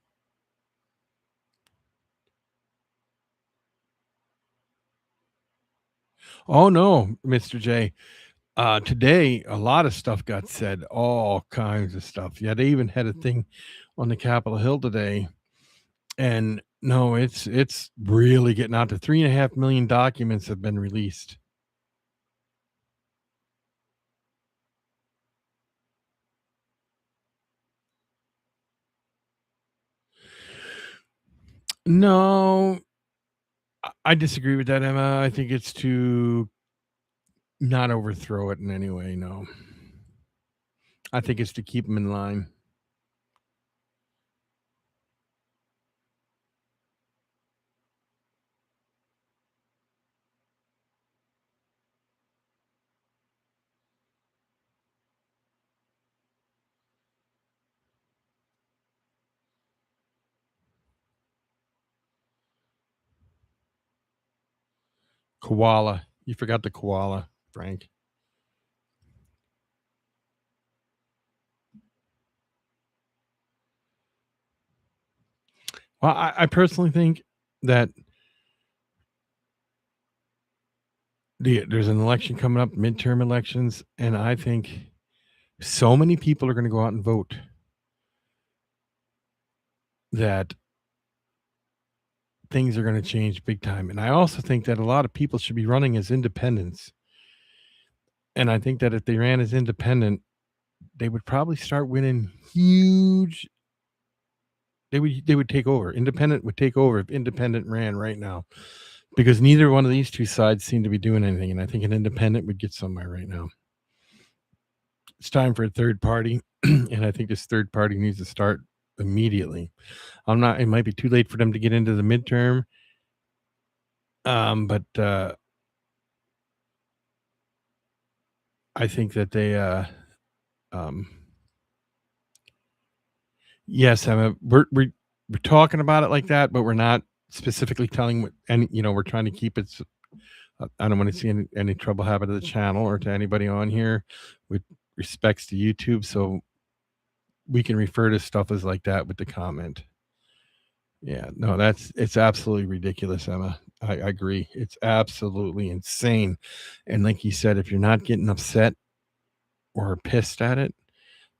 Oh, no, Mr. J. Today, a lot of stuff got said, all kinds of stuff. Yeah, they even had a thing on the Capitol Hill today, and no, it's really getting out. To 3.5 million documents have been released. No, I disagree with that, Emma. I think it's to not overthrow it in any way, no. I think it's to keep them in line. Koala. You forgot the koala, Frank. Well, I personally think that there's an election coming up, midterm elections, and I think so many people are gonna go out and vote that things are gonna change big time, and I also think that a lot of people should be running as independents, and I think that if they ran as independent, they would probably start winning huge they would take over. Independent would take over if independent ran right now, because neither one of these 2 sides seem to be doing anything, and I think an independent would get somewhere right now. It's time for a third party, and I think this third party needs to start immediately. I'm not it might be too late for them to get into the midterm, but I think that um yes, I mean, we're talking about it like that, but we're not specifically telling what any we're trying to keep it I don't wanna see any trouble happen to the channel or to anybody on here with respects to YouTube, so we can refer to stuff as like that with the comment. Yeah, no, it's absolutely ridiculous, Emma. I agree. It's absolutely insane, and like you said, if you're not getting upset or pissed at it,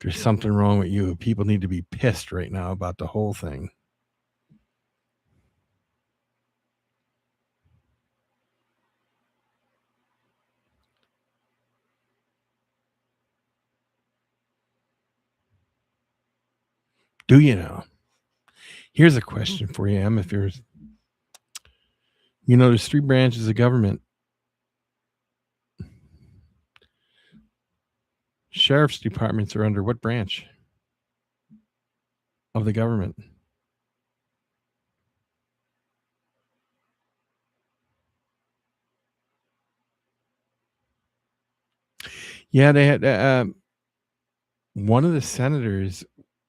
there's something wrong with you. People need to be pissed right now about the whole thing. Do you know? Here's a question for you, Em, if you're there's 3 branches of government. Sheriff's departments are under what branch of the government? Yeah, they had, one of the senators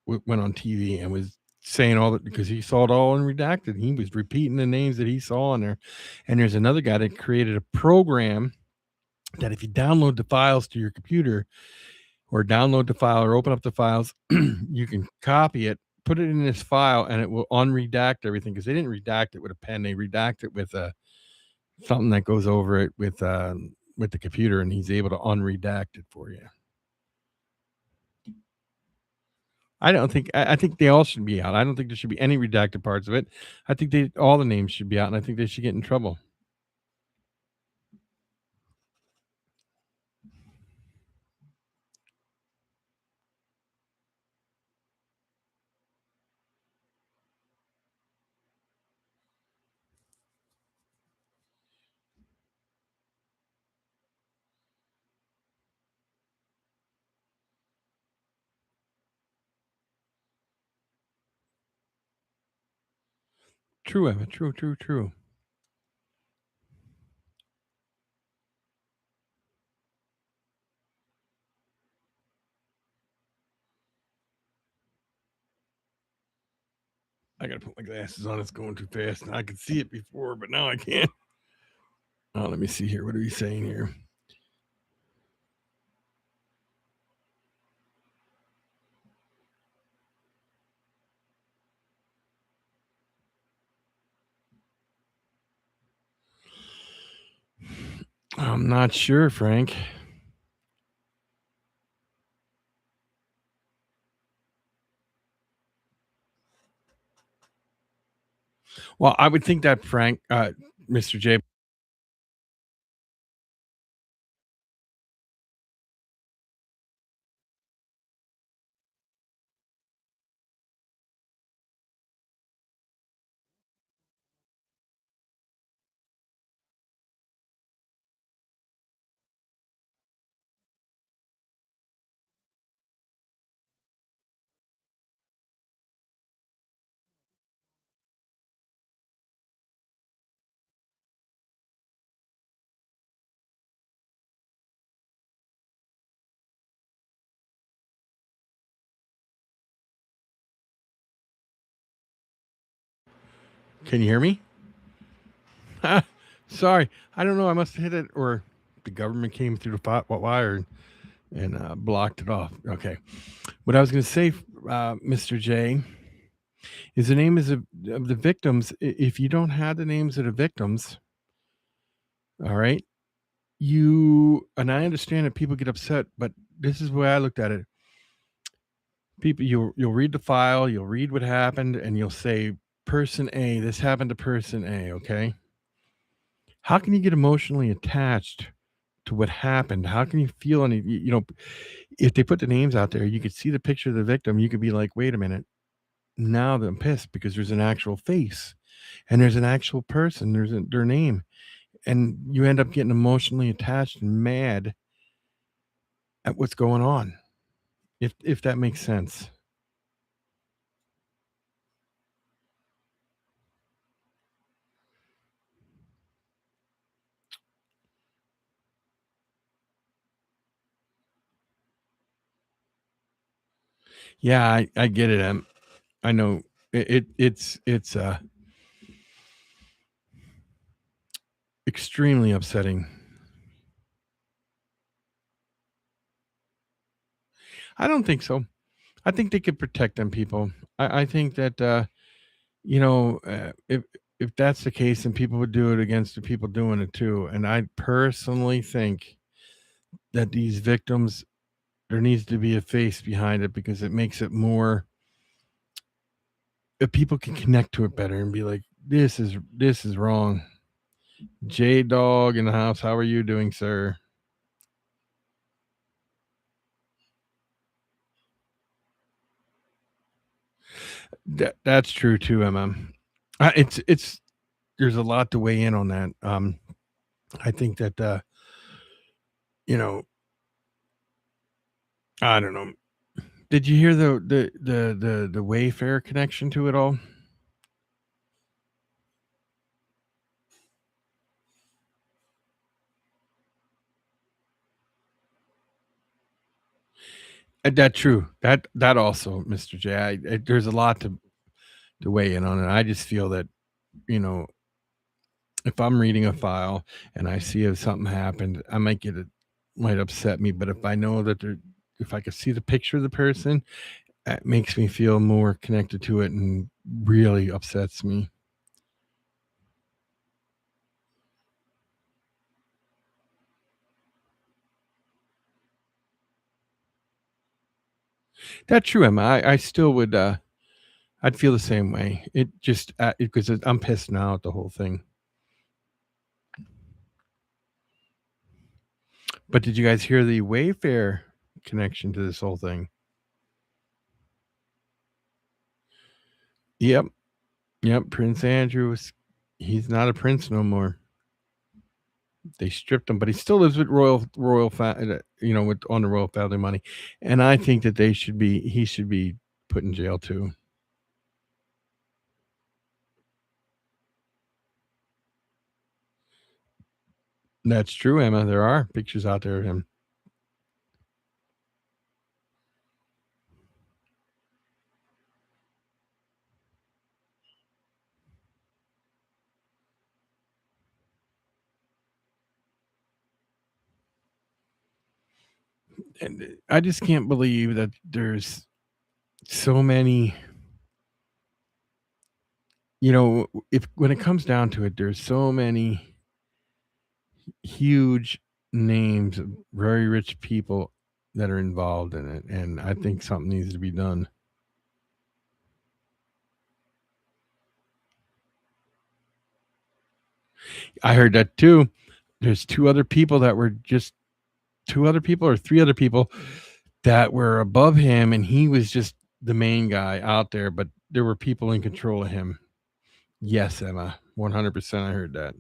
went on TV and was saying all that because he saw it all in redacted. He was repeating the names that he saw in there. And there's another guy that created a program that if you download the files to your computer or download the file or open up the files, you can copy it, put it in this file, and it will unredact everything because they didn't redact it with a pen. They redact it with something that goes over it with the computer, and he's able to unredact it for you. I don't think I think they all should be out. I don't think there should be any redacted parts of it. I think they all the names should be out, and I think they should get in trouble. True, Emma. True, true, true. I gotta put my glasses on. It's going too fast. I could see it before, but now I can't. Oh, let me see here. What are we saying here? I'm not sure, Frank. Well, I would think that Frank, Mr. J. Can you hear me? Sorry, I don't know. I must have hit it, or the government came through the wire and blocked it off. Okay. What I was going to say, Mr. J, is the name of the victims. If you don't have the names of the victims, all right, you and I understand that people get upset, but this is the way I looked at it. People, you'll read the file, you'll read what happened, and you'll say, "Person A, this happened to person A." Okay. How can you get emotionally attached to what happened? How can you feel any? If they put the names out there, you could see the picture of the victim. You could be like, "Wait a minute." Now I'm pissed because there's an actual face and there's an actual person. Their name, and you end up getting emotionally attached and mad at what's going on. If that makes sense. Yeah, I get it. I know it's extremely upsetting. I don't think so. I think they could protect them people. I think that if that's the case, then people would do it against the people doing it too. And I personally think that these victims, there needs to be a face behind it because it makes it more, if people can connect to it better and be like, this is wrong. J Dog in the house, how are you doing, sir? That's true too, Emma. It's there's a lot to weigh in on that. I think that you know, I don't know. Did you hear the Wayfair connection to it all? That true. That also, Mr. J. There's a lot to weigh in on it. I just feel that you know if I'm reading a file and I see if something happened, I might get it, might upset me. But if I know that if I could see the picture of the person, it makes me feel more connected to it and really upsets me. That's true, Emma. I still would. I'd feel the same way. It just because I'm pissed now at the whole thing. But did you guys hear the Wayfair connection to this whole thing? Yep, yep. Prince Andrew was. He's not a prince no more. They stripped him, but he still lives with with on the royal family money, and I think that he should be put in jail too. That's true, Emma. There are pictures out there of him, and I just can't believe that there's so many. If when it comes down to it, there's so many huge names of very rich people that are involved in it, and I think something needs to be done. I heard that too. There's two other people or three other people that were above him, and he was just the main guy out there, but there were people in control of him. Yes, Emma, 100%. I heard that.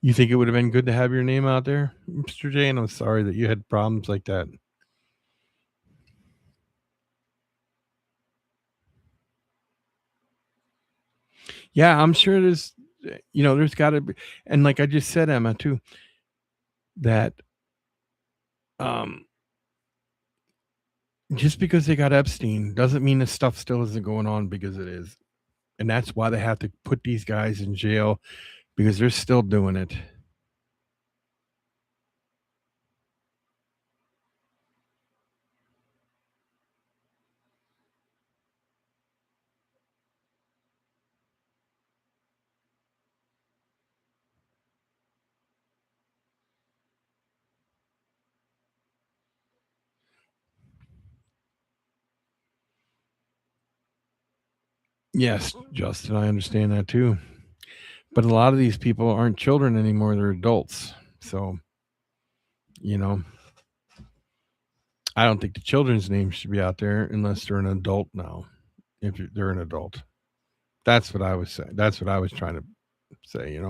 You think it would have been good to have your name out there, Mr. J? And I'm sorry that you had problems like that. Yeah, I'm sure there's, there's got to be, and like I just said, Emma, too, that um, just because they got Epstein doesn't mean this stuff still isn't going on, because it is. And that's why they have to put these guys in jail, because they're still doing it. Yes, Justin, I understand that too. But a lot of these people aren't children anymore, they're adults. So, you know, I don't think the children's names should be out there unless they're an adult now. If they're an adult, that's what I was saying. That's what I was trying to say.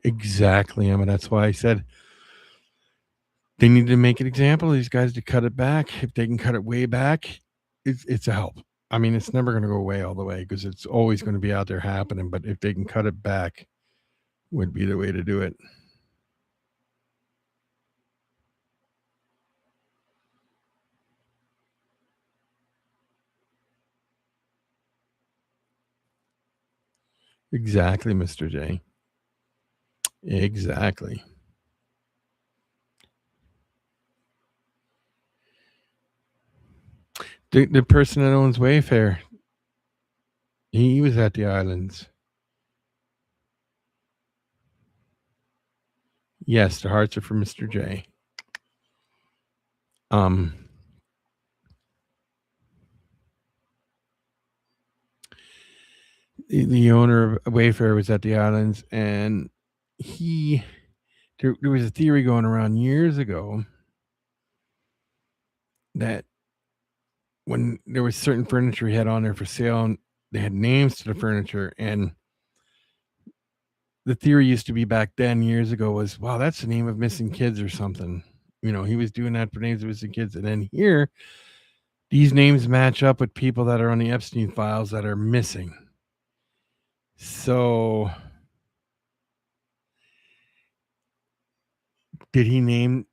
Exactly, Emma. That's why I said they need to make an example of these guys to cut it back. If they can cut it way back, it's a help. I mean, it's never going to go away all the way, because it's always going to be out there happening. But if they can cut it back, would be the way to do it. Exactly, Mr. J. Exactly. The person that owns Wayfair, he was at the islands. Yes, the hearts are for Mr. J. Um, the owner of Wayfair was at the islands, and he there was a theory going around years ago that when there was certain furniture he had on there for sale, and they had names to the furniture, and the theory used to be back then years ago was, wow, that's the name of missing kids or something. He was doing that for names of missing kids, and then here these names match up with people that are on the Epstein files that are missing. So, did he name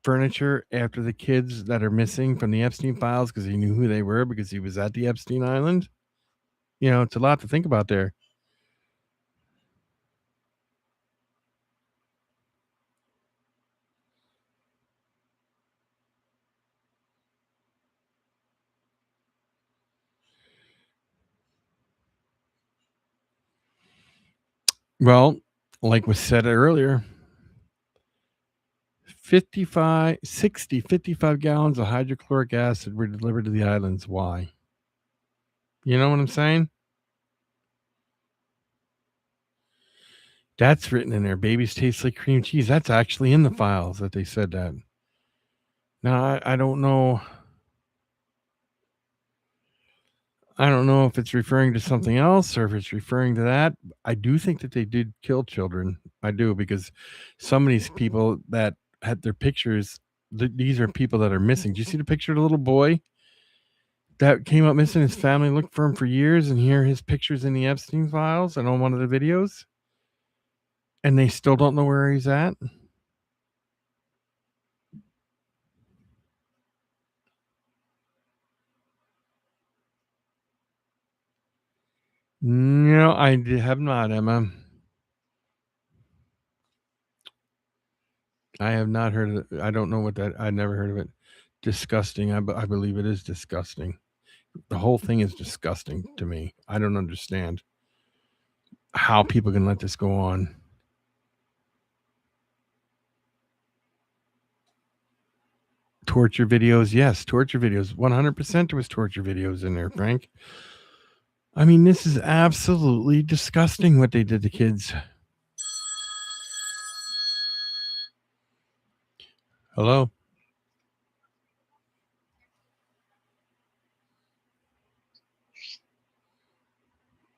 furniture after the kids that are missing from the Epstein files because he knew who they were because he was at the Epstein Island? It's a lot to think about there. Well, like was said earlier, 55 gallons of hydrochloric acid were delivered to the islands. Why? You know what I'm saying? That's written in there. Babies taste like cream cheese. That's actually in the files that they said that. Now, I don't know. I don't know if it's referring to something else or if it's referring to that. I do think that they did kill children. I do, because some of these people that had their pictures, these are people that are missing. Do you see the picture of the little boy that came up missing? His family looked for him for years, and here his pictures in the Epstein files and on one of the videos, and they still don't know where he's at. No, I have not, Emma. I have not heard of it. I don't know what that. I never heard of it. Disgusting. I believe it is disgusting. The whole thing is disgusting to me. I don't understand how people can let this go on. Torture videos, yes, torture videos. 100% there was torture videos in there, Frank. I mean, this is absolutely disgusting what they did to kids. Hello?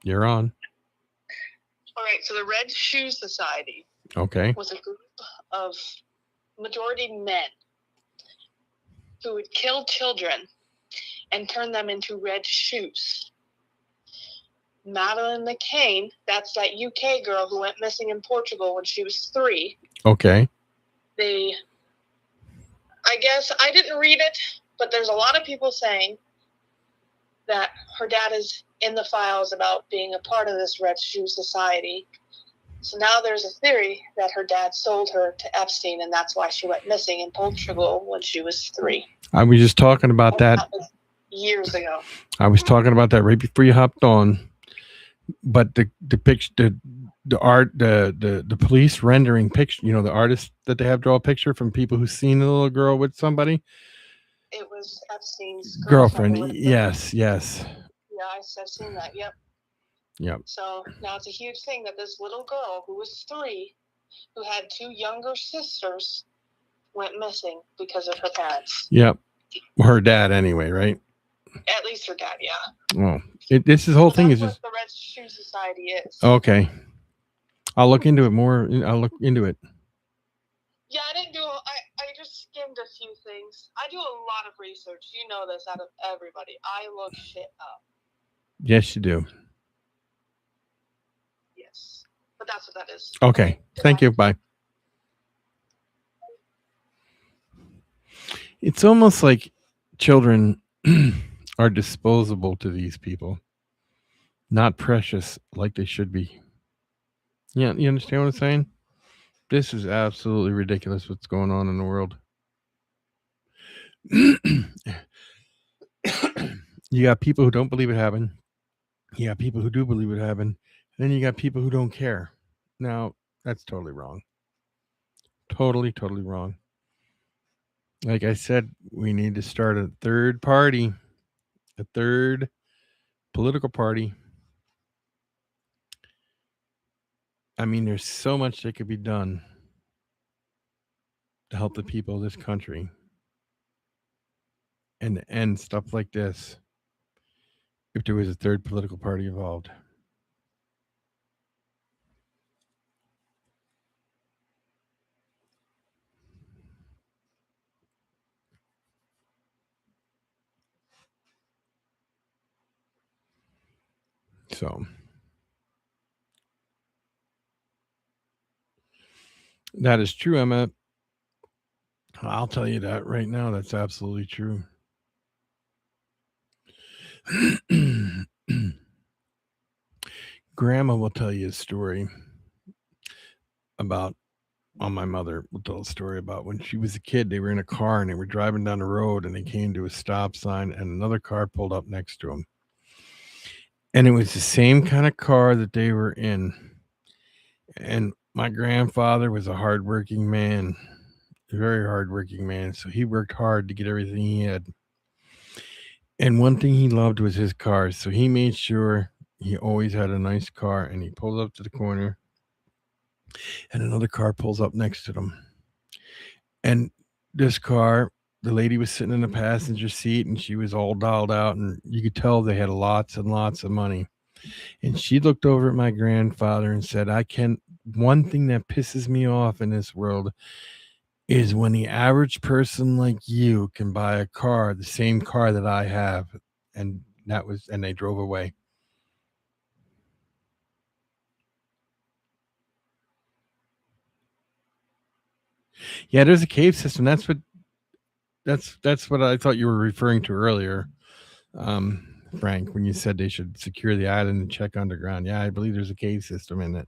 You're on. All right, so the Red Shoe Society Okay. was a group of majority men who would kill children and turn them into red shoes. Madeleine McCann, that's that UK girl who went missing in Portugal when she was 3. Okay. I guess I didn't read it, but there's a lot of people saying that her dad is in the files about being a part of this Red Shoe Society. So now there's a theory that her dad sold her to Epstein, and that's why she went missing in Portugal when she was 3. I was just talking about that. That was years ago. I was talking about that right before you hopped on. But the picture, the art, the police rendering picture, you know, the artist that they have draw a picture from people who've seen the little girl with somebody. It was Epstein's girlfriend. Yes. Yeah, I've seen that. Yep. Yep. So now it's a huge thing that this little girl who was 3, who had 2 younger sisters, went missing because of her parents. Yep. Her dad, anyway, right? At least her dad, yeah. Oh, this whole thing is just what the Red Shoe Society is. Okay. I'll look into it more. I'll look into it. Yeah, I didn't do. I just skimmed a few things. I do a lot of research. You know this out of everybody. I look shit up. Yes, you do. Yes, but that's what that is. Okay. Thank you. Bye. It's almost like children are disposable to these people, not precious like they should be. Yeah, you understand what I'm saying? This is absolutely ridiculous what's going on in the world. You got people who don't believe it happened. You got people who do believe it happened. And then you got people who don't care. Now, that's totally wrong. Totally wrong. Like I said, we need to start a third party, a third political party. I mean, there's so much that could be done to help the people of this country and to end stuff like this if there was a third political party involved. So that is true, Emma. I'll tell you that right now. That's absolutely true. Grandma will tell you a story about, my mother will tell a story about when she was a kid. They were in a car and they were driving down the road and they came to a stop sign and another car pulled up next to them. And it was the same kind of car that they were in. And my grandfather was a hardworking man, a very hardworking man. So he worked hard to get everything he had. And one thing he loved was his cars. So he made sure he always had a nice car. And he pulls up to the corner and another car pulls up next to them. And this car, the lady was sitting in the passenger seat and she was all dolled out. And you could tell they had lots and lots of money. And she looked over at my grandfather and said, one thing that pisses me off in this world is when the average person like you can buy a car, the same car that I have. And they drove away. Yeah, there's a cave system. That's what I thought you were referring to earlier, Frank, when you said they should secure the island and check underground. Yeah, I believe there's a cave system in it.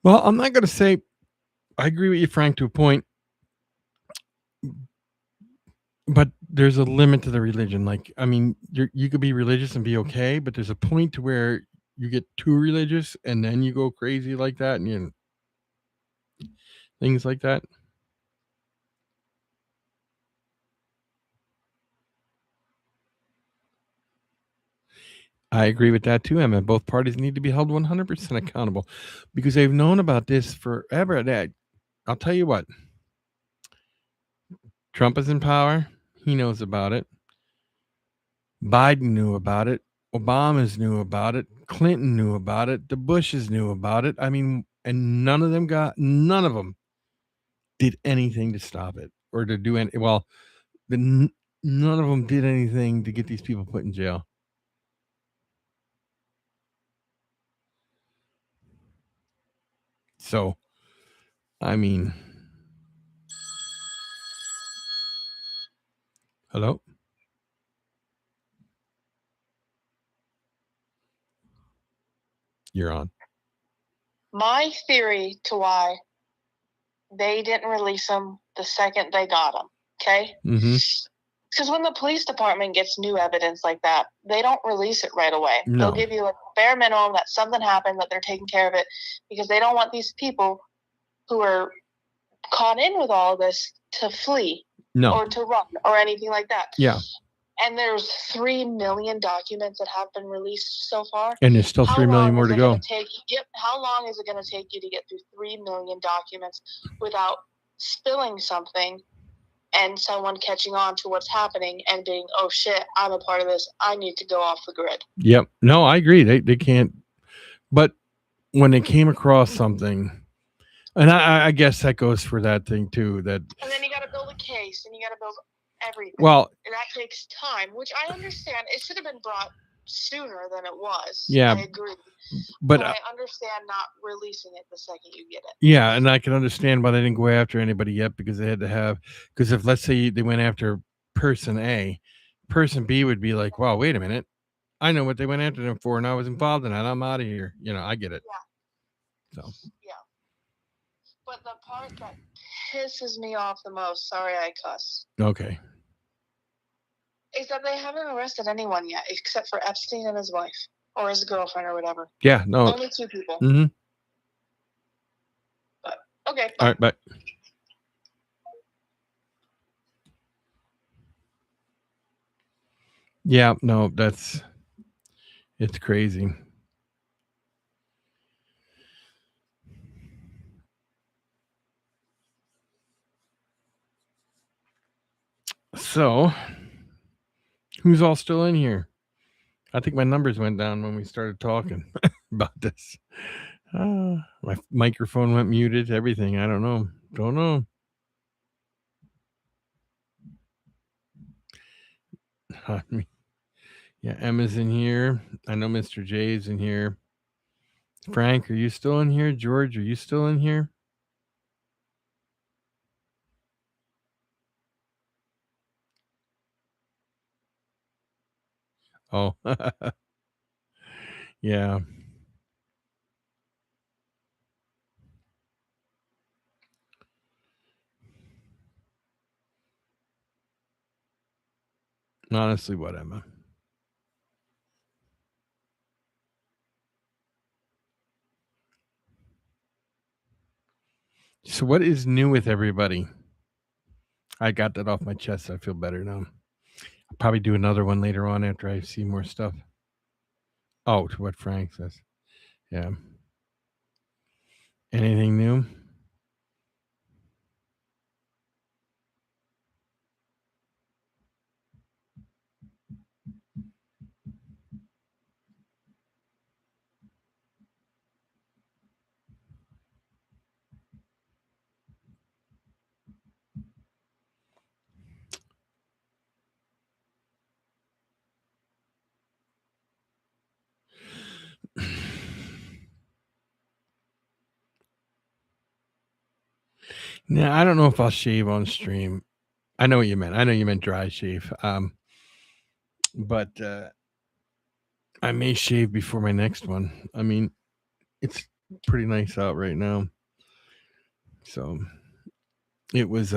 Well, I'm not going to say I agree with you, Frank, to a point, but there's a limit to the religion. Like, I mean, you could be religious and be okay, but there's a point to where you get too religious and then you go crazy like that, and things like that. I agree with that too, Emma. Both parties need to be held 100% accountable because they've known about this forever. I'll tell you what, Trump is in power. He knows about it. Biden knew about it. Obamas knew about it. Clinton knew about it. The Bushes knew about it. I mean, and none of them did anything to stop it or to do any. Well, none of them did anything to get these people put in jail. So, I mean, hello? You're on. My theory to why they didn't release them the second they got them, okay? Mm-hmm. Because when the police department gets new evidence like that, they don't release it right away. No. They'll give you a bare minimum that something happened, that they're taking care of it, because they don't want these people who are caught in with all of this to flee or to run or anything like that. Yeah. And there's 3 million documents that have been released so far. And there's still 3 million more to go. How long is it going to take you to get through 3 million documents without spilling something and someone catching on to what's happening and being, oh shit, I'm a part of this. I need to go off the grid. Yep. No, I agree. They can't. But when they came across something, and I guess that goes for that thing too. And then you got to build a case, and you got to build everything. Well, and that takes time, which I understand. It should have been brought sooner than it was. Yeah, I agree. But I understand not releasing it the second you get it. Yeah, and I can understand why they didn't go after anybody yet, because they had to have. Because if, let's say, they went after person A, person B would be like, "Wow, wait a minute, I know what they went after them for, and I was involved in that. I'm out of here." I get it. Yeah. So. Yeah. But the part that pisses me off the most, sorry I cuss. Okay. Is that they haven't arrested anyone yet, except for Epstein and his wife, or his girlfriend, or whatever. Yeah, no. Only 2 people. Mm-hmm. But, okay. All right, bye. Yeah, no, it's crazy. So, who's all still in here? I think my numbers went down when we started talking about this. My microphone went muted, everything. I don't know. Yeah, Emma's in here. I know Mr. J's in here. Frank, are you still in here? George, are you still in here? Oh, yeah. Honestly, what, Emma? So what is new with everybody? I got that off my chest. I feel better now. I'll probably do another one later on after I see more stuff. Oh, to what Frank says. Yeah. Anything new? Now, I don't know if I'll shave on stream. I know what you meant. I know you meant dry shave. But I may shave before my next one. I mean, it's pretty nice out right now. So it was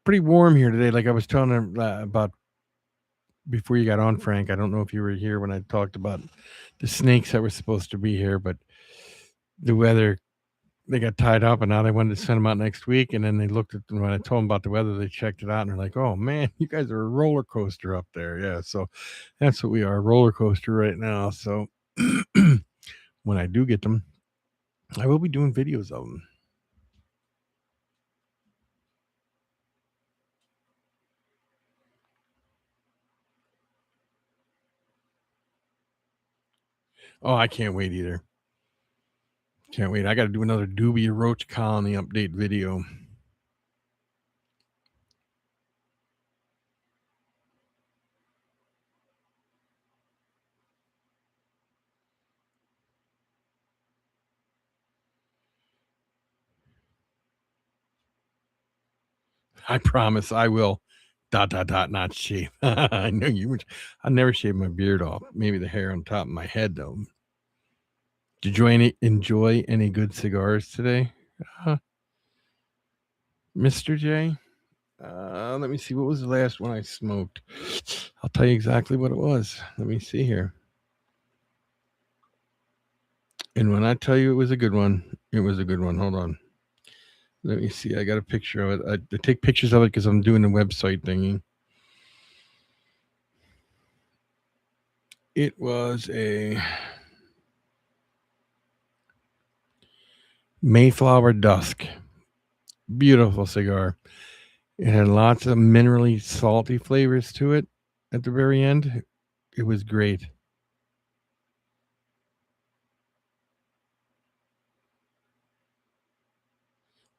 pretty warm here today. Like I was telling her about before you got on, Frank. I don't know if you were here when I talked about the snakes that were supposed to be here, but the weather, they got tied up, and now they wanted to send them out next week. And then they looked at when I told them about the weather, they checked it out, and they're like, "Oh man, you guys are a roller coaster up there." Yeah, so that's what we are, a roller coaster right now. So when I do get them, I will be doing videos of them. Oh, I can't wait either. Can't wait. I got to do another Dubia Roach Colony update video. I promise I will. ... Not shave. I know you would. I never shave my beard off. Maybe the hair on top of my head though. Did you enjoy any good cigars today, Mr. J? Let me see. What was the last one I smoked? I'll tell you exactly what it was. Let me see here. And when I tell you it was a good one, it was a good one. Hold on. Let me see. I got a picture of it. I take pictures of it because I'm doing the website thingy. It was a Mayflower Dusk. Beautiful cigar. It had lots of minerally salty flavors to it at the very end. It was great.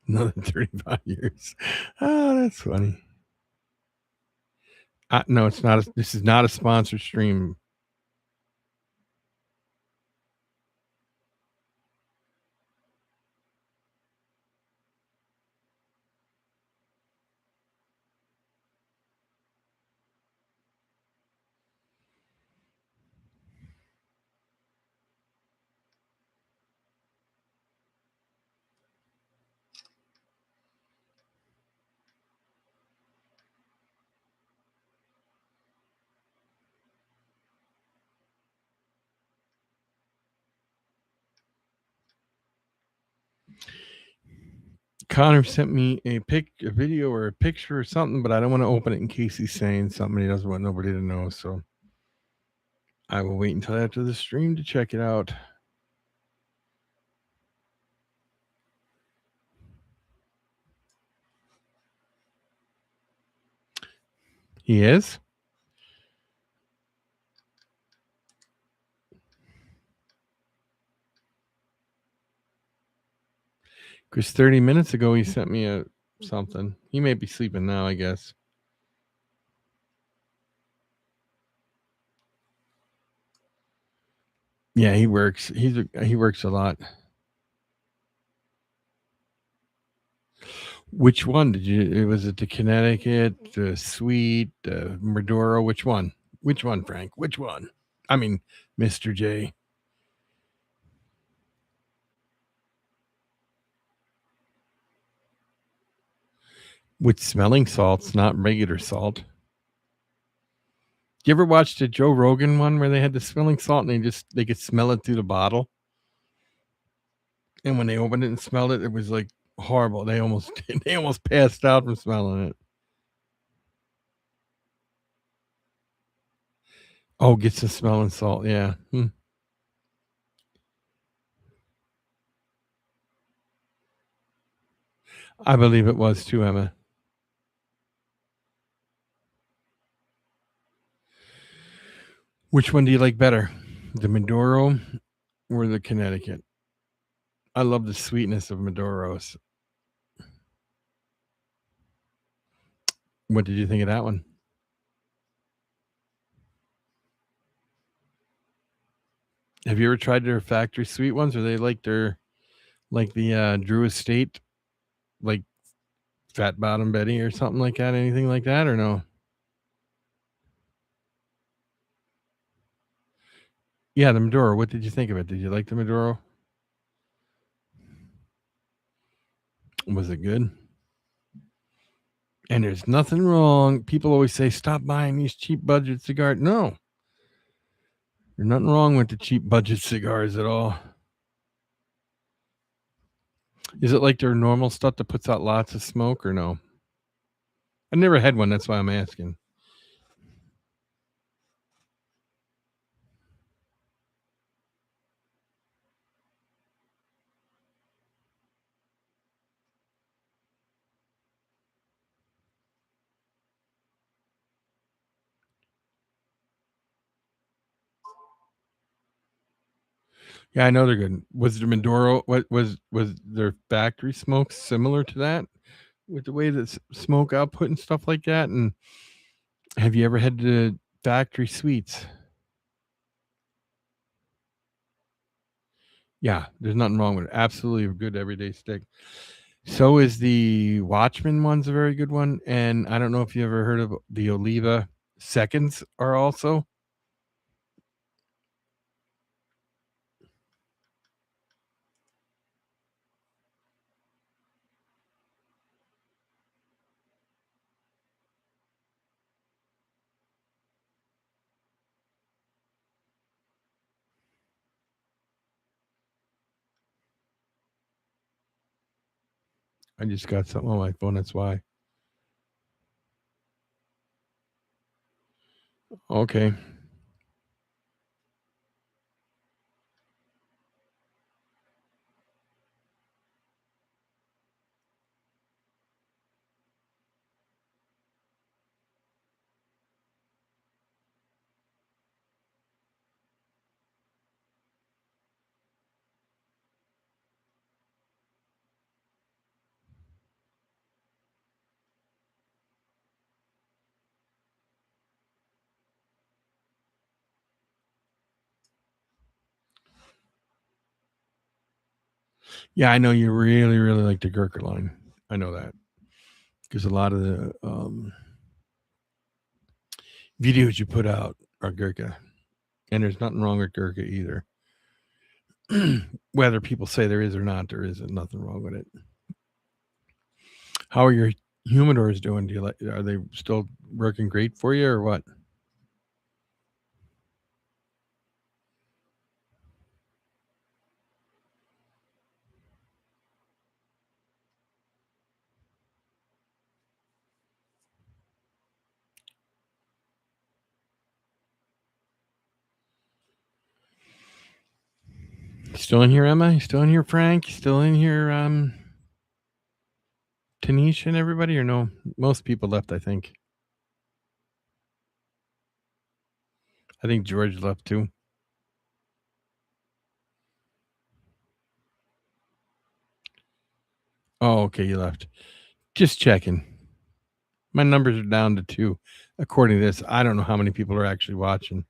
Another 35 years. Oh, that's funny. No, it's not. This is not a sponsored stream. Connor sent me a video or a picture or something, but I don't want to open it in case he's saying something he doesn't want nobody to know. So I will wait until after the stream to check it out. He is? Because 30 minutes ago he sent me a something. He may be sleeping now, I guess. Yeah, he works. He works a lot. Which one did you? Was it the Connecticut, the Sweet, Maduro? Which one? Which one, Frank? Which one? I mean, Mr. J. With smelling salts, not regular salt. You ever watched the Joe Rogan one where they had the smelling salt and they could smell it through the bottle? And when they opened it and smelled it, it was like horrible. They almost they almost passed out from smelling it. Oh, gets the smelling salt. Yeah. I believe it was too, Emma. Which one do you like better? The Maduro or the Connecticut? I love the sweetness of Maduros. What did you think of that one? Have you ever tried their factory sweet ones? Or they like the Drew Estate, like Fat Bottom Betty or something like that? Anything like that or no? Yeah, the Maduro. What did you think of it? Did you like the Maduro? Was it good? And there's nothing wrong. People always say, stop buying these cheap budget cigars. No, there's nothing wrong with the cheap budget cigars at all. Is it like their normal stuff that puts out lots of smoke or no? I never had one. That's why I'm asking. Yeah, I know they're good. Was the Maduro what was their factory smoke similar to that? With the way that smoke output and stuff like that? And have you ever had the factory sweets? Yeah, there's nothing wrong with it. Absolutely a good everyday stick. So is the Watchman one's a very good one, and I don't know if you ever heard of the Oliva seconds are also. I just got something on my phone, that's why. Okay. Yeah, I know you really, really like the Gurkha line. I know that because a lot of the videos you put out are Gurkha, and there's nothing wrong with Gurkha either. Whether people say there is or not, there isn't nothing wrong with it. How are your humidors doing? Do you like? Are they still working great for you, or what? Still in here, Emma? You still in here, Frank? You still in here, Tanisha and everybody, or no? Most people left, I think. I think George left too. Oh, okay, you left. Just checking. My numbers are down to 2. According to this, I don't know how many people are actually watching.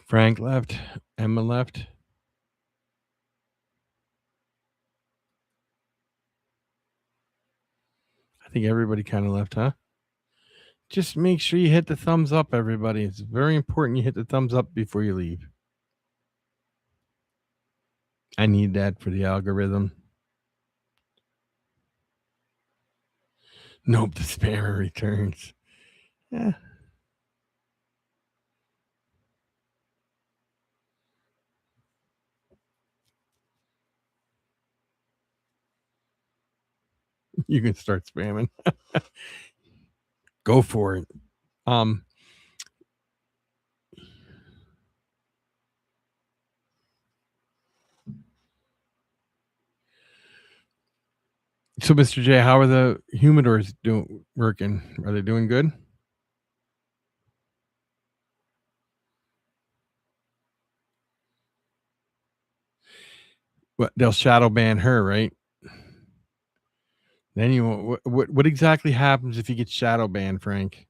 Frank left. Emma left. I think everybody kind of left, huh? Just make sure you hit the thumbs up, everybody. It's very important you hit the thumbs up before you leave. I need that for the algorithm. Nope, the spammer returns. Yeah. You can start spamming. Go for it. Um, so Mr. J, how are the humidors doing working? Are they doing good? What they'll shadow ban her, right? Then you won't, what exactly happens if you get shadow banned, Frank?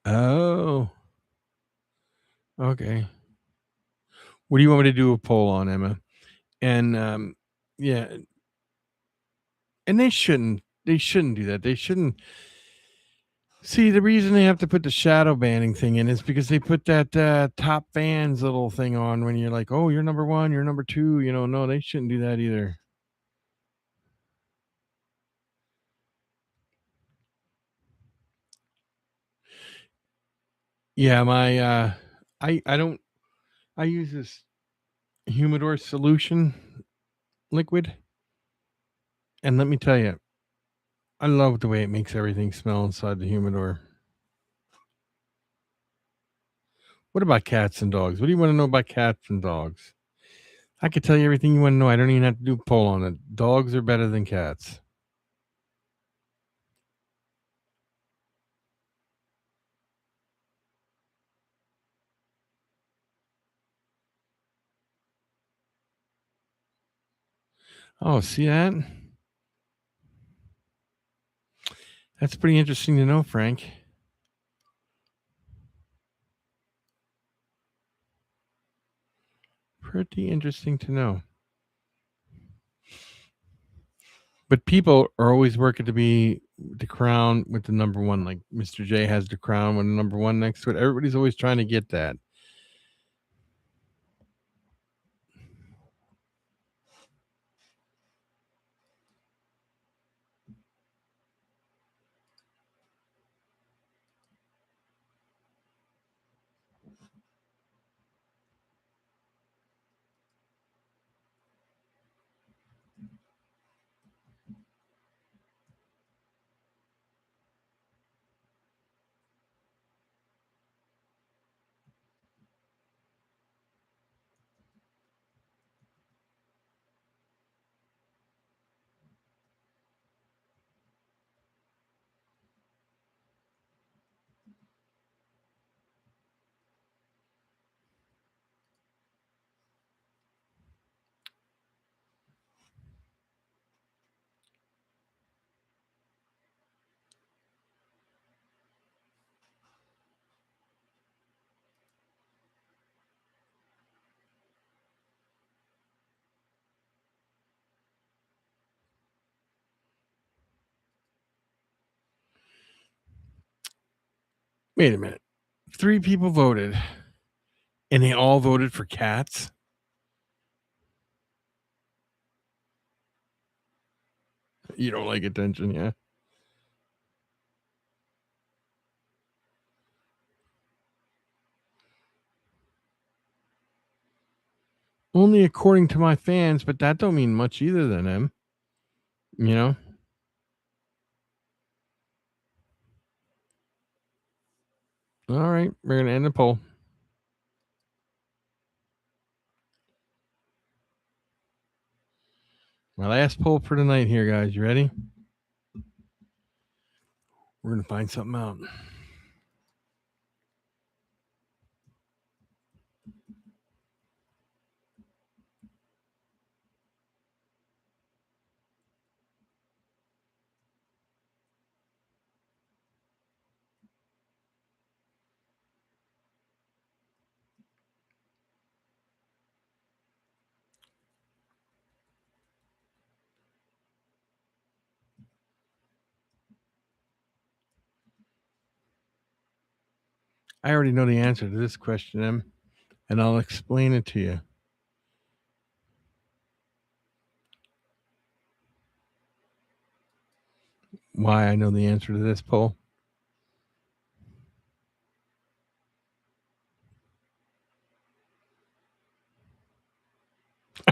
Oh, okay. What do you want me to do a poll on, Emma? And yeah, and they shouldn't do that. They shouldn't See, the reason they have to put the shadow banning thing in is because they put that top fans little thing on when you're like, oh, you're number one, you're number two. No, they shouldn't do that either. Yeah, my I don't I use this humidor solution liquid, and let me tell you, I love the way it makes everything smell inside the humidor. What about cats and dogs? What do you want to know about cats and dogs? I could tell you everything you want to know. I don't even have to do a poll on it. Dogs are better than cats. Oh, see that? That's pretty interesting to know, Frank. Pretty interesting to know. But people are always working to be the crown with the number one. Like Mr. J has the crown with the number one next to it. Everybody's always trying to get that. Wait a minute. 3 people voted, and they all voted for cats? You don't like attention, yeah? Only according to my fans, but that don't mean much either than them. You know? All right, we're gonna end the poll. My last poll for tonight here, guys. You ready? We're gonna find something out. I already know the answer to this question, Em, and I'll explain it to you. Why I know the answer to this poll.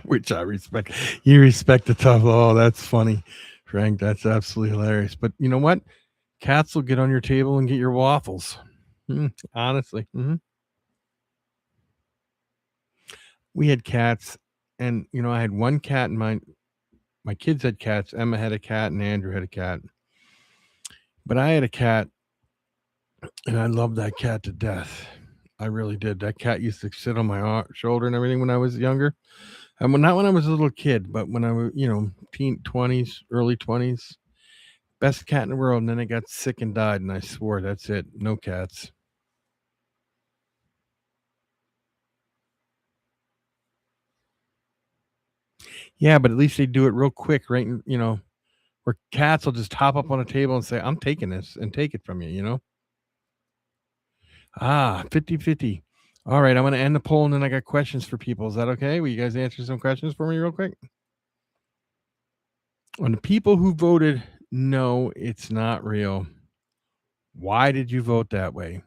Which I respect. You respect the tough. Oh, that's funny, Frank. That's absolutely hilarious. But you know what? Cats will get on your table and get your waffles. Honestly. We had cats, and I had one cat in mine. My kids had cats. Emma had a cat, and Andrew had a cat. But I had a cat, and I loved that cat to death. I really did. That cat used to sit on my shoulder and everything when I was younger. And not when I was a little kid, but when I was, teen 20s, early 20s. Best cat in the world. And then it got sick and died, and I swore that's it. No cats. Yeah, but at least they do it real quick, right? Where Or cats will just hop up on a table and say, I'm taking this and take it from you, you know? 50-50. All right, I'm going to end the poll and then I got questions for people. Is that okay? Will you guys answer some questions for me real quick? On the people who voted no, it's not real. Why did you vote that way?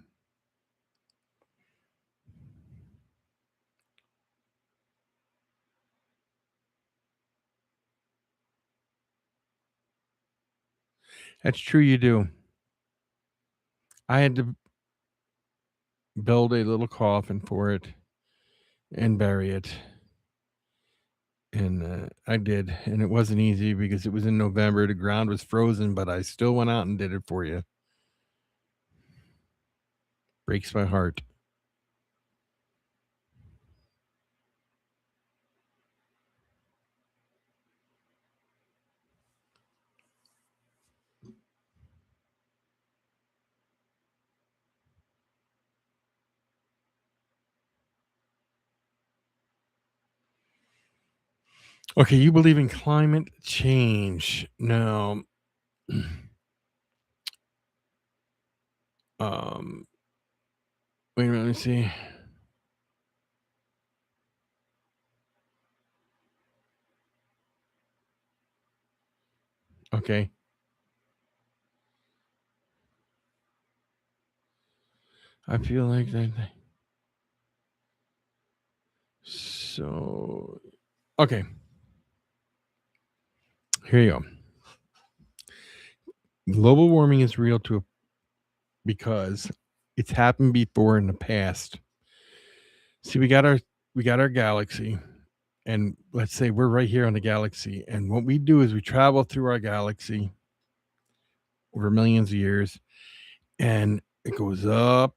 That's true, you do. I had to build a little coffin for it and bury it. And I did. And it wasn't easy because it was in November. The ground was frozen, but I still went out and did it for you. Breaks my heart. Okay, you believe in climate change. Now, wait a minute, let me see. Okay. I feel like that. So, okay. Here you go. Global warming is real because it's happened before in the past. See, we got our galaxy, and let's say we're right here on the galaxy, and what we do is we travel through our galaxy over millions of years, and it goes up.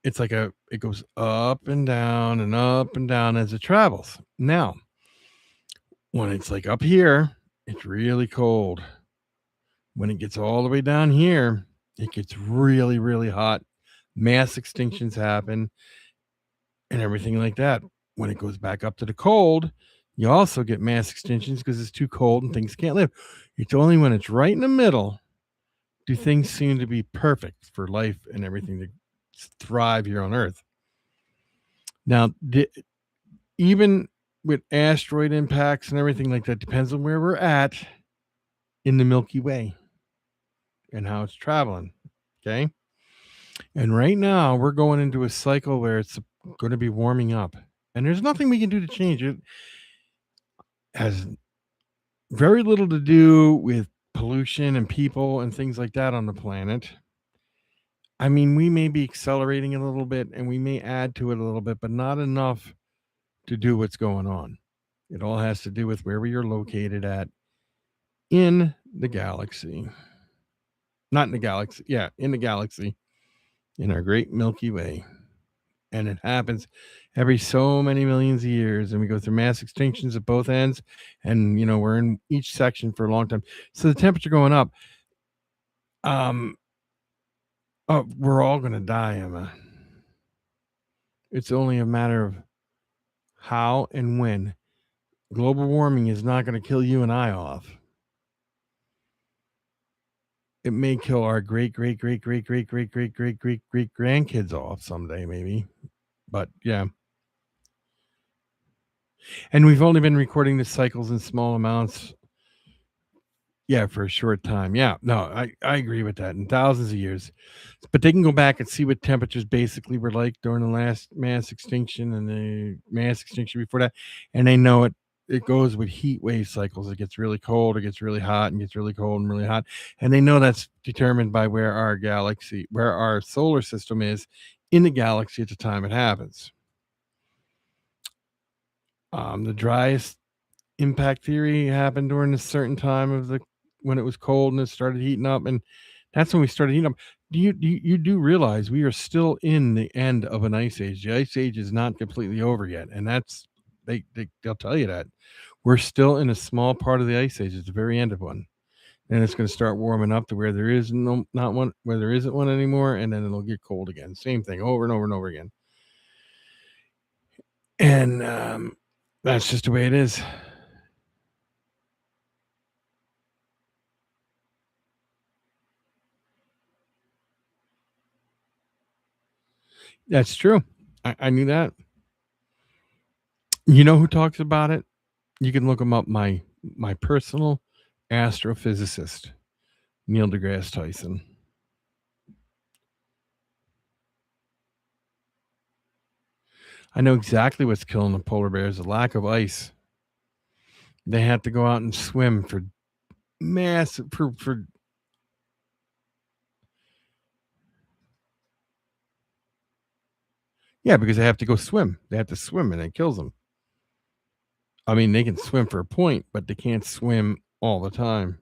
It goes up and down as it travels. Now, when it's like up here, it's really cold. When it gets all the way down here, it gets really, really hot. Mass extinctions happen and everything like that. When it goes back up to the cold, you also get mass extinctions because it's too cold and things can't live. It's only when it's right in the middle do things seem to be perfect for life and everything to thrive here on Earth. Now, even with asteroid impacts and everything like that, depends on where we're at in the Milky Way and how it's traveling. Okay. And right now, we're going into a cycle where it's going to be warming up, and there's nothing we can do to change it. Has very little to do with pollution and people and things like that on the planet. I mean, we may be accelerating it a little bit and we may add to it a little bit, but not enough to do what's going on. It all has to do with where we are located at in the galaxy. Not in the galaxy. Yeah, in the galaxy, in our great Milky Way. And it happens every so many millions of years. And we go through mass extinctions at both ends. And, we're in each section for a long time. So the temperature going up, we're all going to die, Emma. It's only a matter of how and when. Global warming is not going to kill you and I off. It may kill our great grandkids off someday, maybe. But yeah. And we've only been recording the cycles in small amounts. Yeah, for a short time. Yeah, no, I agree with that. In thousands of years, but they can go back and see what temperatures basically were like during the last mass extinction and the mass extinction before that, and they know it goes with heat wave cycles. It gets really cold, it gets really hot, and gets really cold and really hot, and they know that's determined by where our solar system is in the galaxy at the time it happens. The driest impact theory happened during a certain time of when it was cold and it started heating up, and that's when we started heating up. You do realize we are still in the end of an ice age. The ice age is not completely over yet, and that's they'll tell you that we're still in a small part of the ice age. It's the very end of one, and it's going to start warming up to where there is not one, where there isn't one anymore, and then it'll get cold again. Same thing over and over and over again, and that's just the way it is. That's true. I knew that. You know who talks about it? You can look him up. My personal astrophysicist, Neil deGrasse Tyson. I know exactly what's killing the polar bears: the lack of ice. They have to go out and swim for massive for yeah, because they have to go swim. They have to swim, and it kills them. I mean, they can swim for a point, but they can't swim all the time.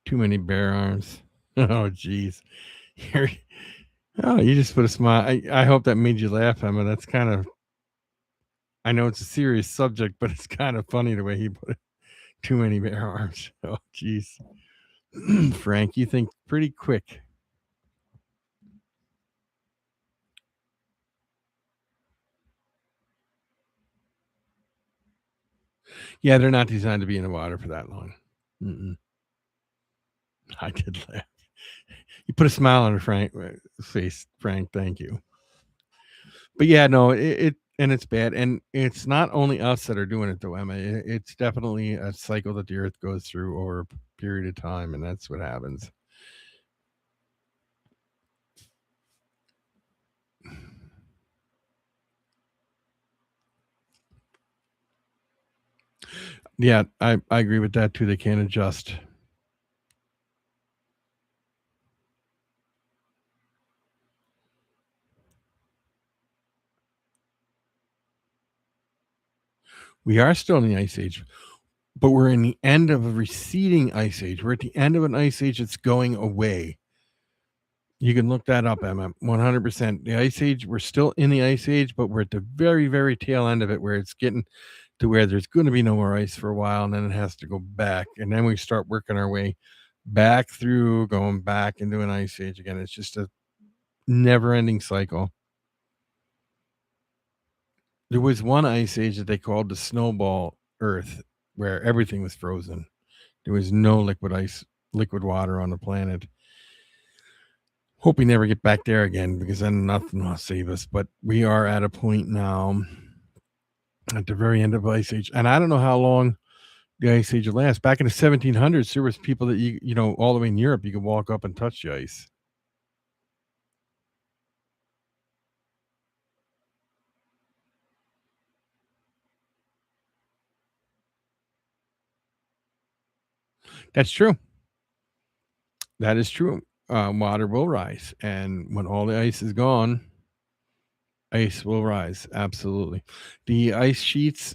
Too many bear arms. Oh, jeez. You're, oh, you just put a smile. I hope that made you laugh, Emma. That's kind of. I know it's a serious subject, but it's kind of funny the way he put it. Too many bear arms. Oh, jeez. Frank, you think pretty quick. Yeah, they're not designed to be in the water for that long. Mm-mm. I did laugh. You put a smile on her Frank face, Frank. Thank you. But yeah, no, it and it's bad, and it's not only us that are doing it though, Emma. It's definitely a cycle that the Earth goes through over a period of time, and that's what happens. Yeah, I agree with that too. They can't adjust. We are still in the ice age, but we're in the end of a receding ice age. We're at the end of an ice age that's going away. You can look that up, Emma. 100%. The ice age, we're still in the ice age, but we're at the very, very tail end of it where it's getting to where there's going to be no more ice for a while, and then it has to go back. And then we start working our way back through, going back into an ice age again. It's just a never ending cycle. There was one ice age that they called the snowball Earth, where everything was frozen. There was no liquid ice, liquid water on the planet. Hope we never get back there again because then nothing will save us. But we are at a point now at the very end of ice age, and I don't know how long the ice age will last. Back in the 1700s, there was people that you know all the way in Europe you could walk up and touch the ice. That's true. That is true. Water will rise, and when all the ice is gone, ice will rise. Absolutely. The ice sheets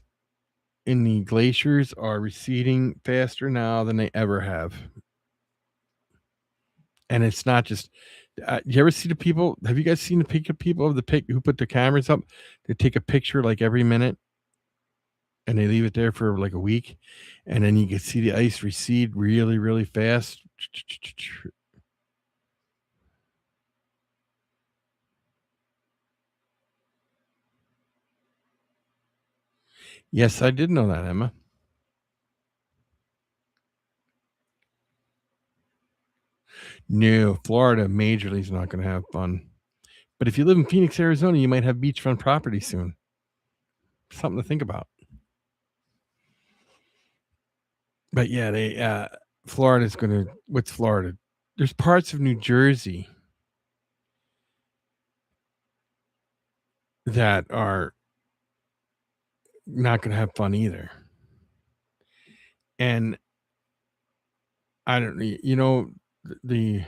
in the glaciers are receding faster now than they ever have. And it's not just you ever see the people? Have you guys seen the pic of people of the pic who put the cameras up? They take a picture like every minute and they leave it there for like a week, and then you can see the ice recede really, really fast. Yes, I did know that, Emma. No, Florida Major League's not going to have fun. But if you live in Phoenix, Arizona, you might have beachfront property soon. Something to think about. But yeah, they Florida's going to. What's Florida? There's parts of New Jersey that are not going to have fun either. And I don't, the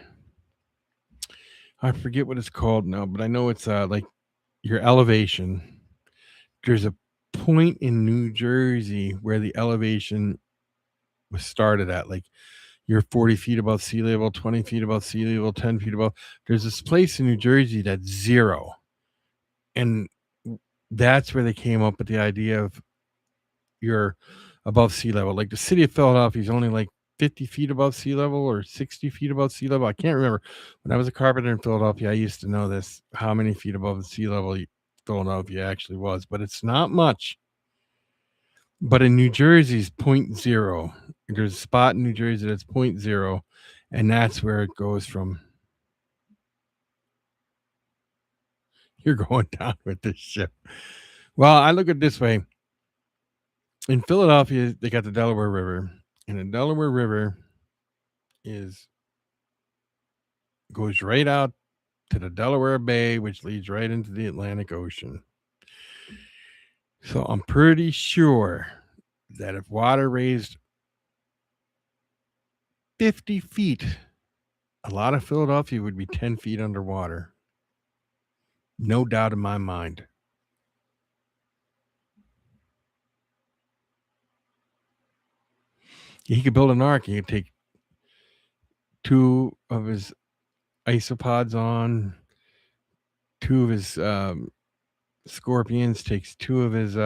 I forget what it's called now, but I know it's like your elevation. There's a point in New Jersey where the elevation was started at, like you're 40 feet above sea level, 20 feet above sea level, 10 feet above. There's this place in New Jersey that's zero. And that's where they came up with the idea of you're above sea level. Like the city of Philadelphia is only like 50 feet above sea level or 60 feet above sea level. I can't remember. When I was a carpenter in Philadelphia, I used to know this, how many feet above the sea level Philadelphia actually was, but it's not much. But in New Jersey's point zero. There's a spot in New Jersey that's point zero, And that's where it goes from. You're going down with this ship. Well, I look at it this way. In Philadelphia, they got the Delaware River, and the Delaware River goes right out to the Delaware Bay, which leads right into the Atlantic Ocean. So I'm pretty sure that if water raised 50 feet, a lot of Philadelphia would be 10 feet underwater. No doubt in my mind. He could build an ark. He could take 2 of his isopods on, 2 of his scorpions, takes 2 of his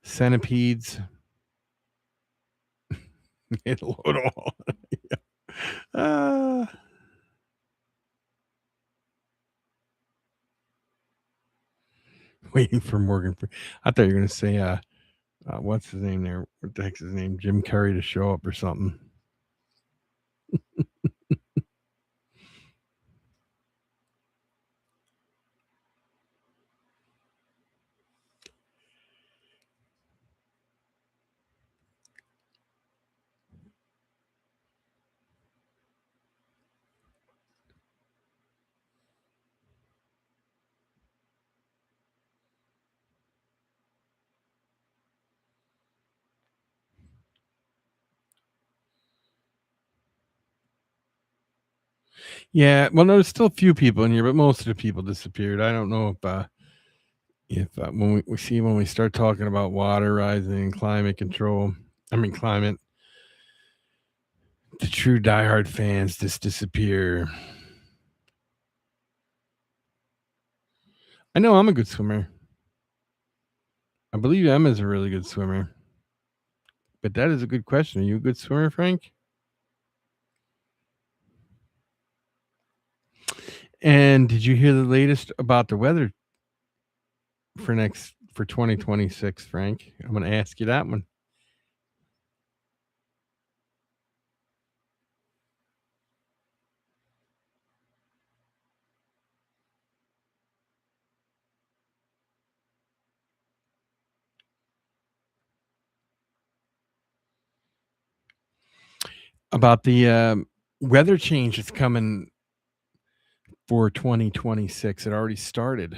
centipedes. It'll load them all. Waiting for Morgan. I thought you were going to say, what's his name there? What the heck's his name? Jim Carrey to show up or something. Yeah, well, there's still a few people in here, but most of the people disappeared. I don't know if when we start talking about water rising and climate control, climate, the true diehard fans just disappear. I know I'm a good swimmer. I believe Emma's a really good swimmer. But that is a good question. Are you a good swimmer, Frank? And did you hear the latest about the weather for 2026, Frank? I'm going to ask you that one. About the weather change that's coming for 2026. It already started.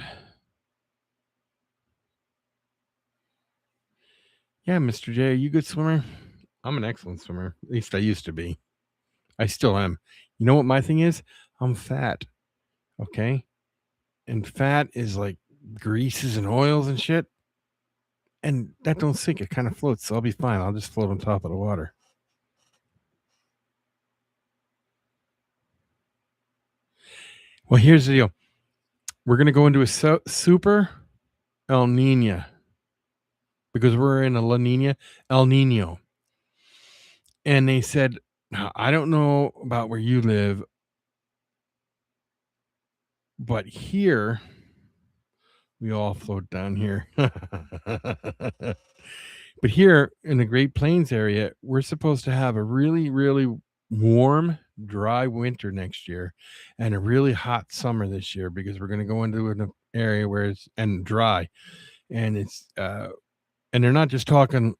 Yeah, Mr. J, are you a good swimmer? I'm an excellent swimmer. At least I used to be. I still am. You know what my thing is? I'm fat. Okay? And fat is like greases and oils and shit. And that don't sink. It kind of floats. So I'll be fine. I'll just float on top of the water. Well, here's the deal. We're going to go into a super El Nino because we're in a La Nina, El Nino. And they said, I don't know about where you live, but here, we all float down here. But here in the Great Plains area, we're supposed to have a really, really warm, dry winter next year and a really hot summer this year because we're going to go into an area where it's dry. And it's and they're not just talking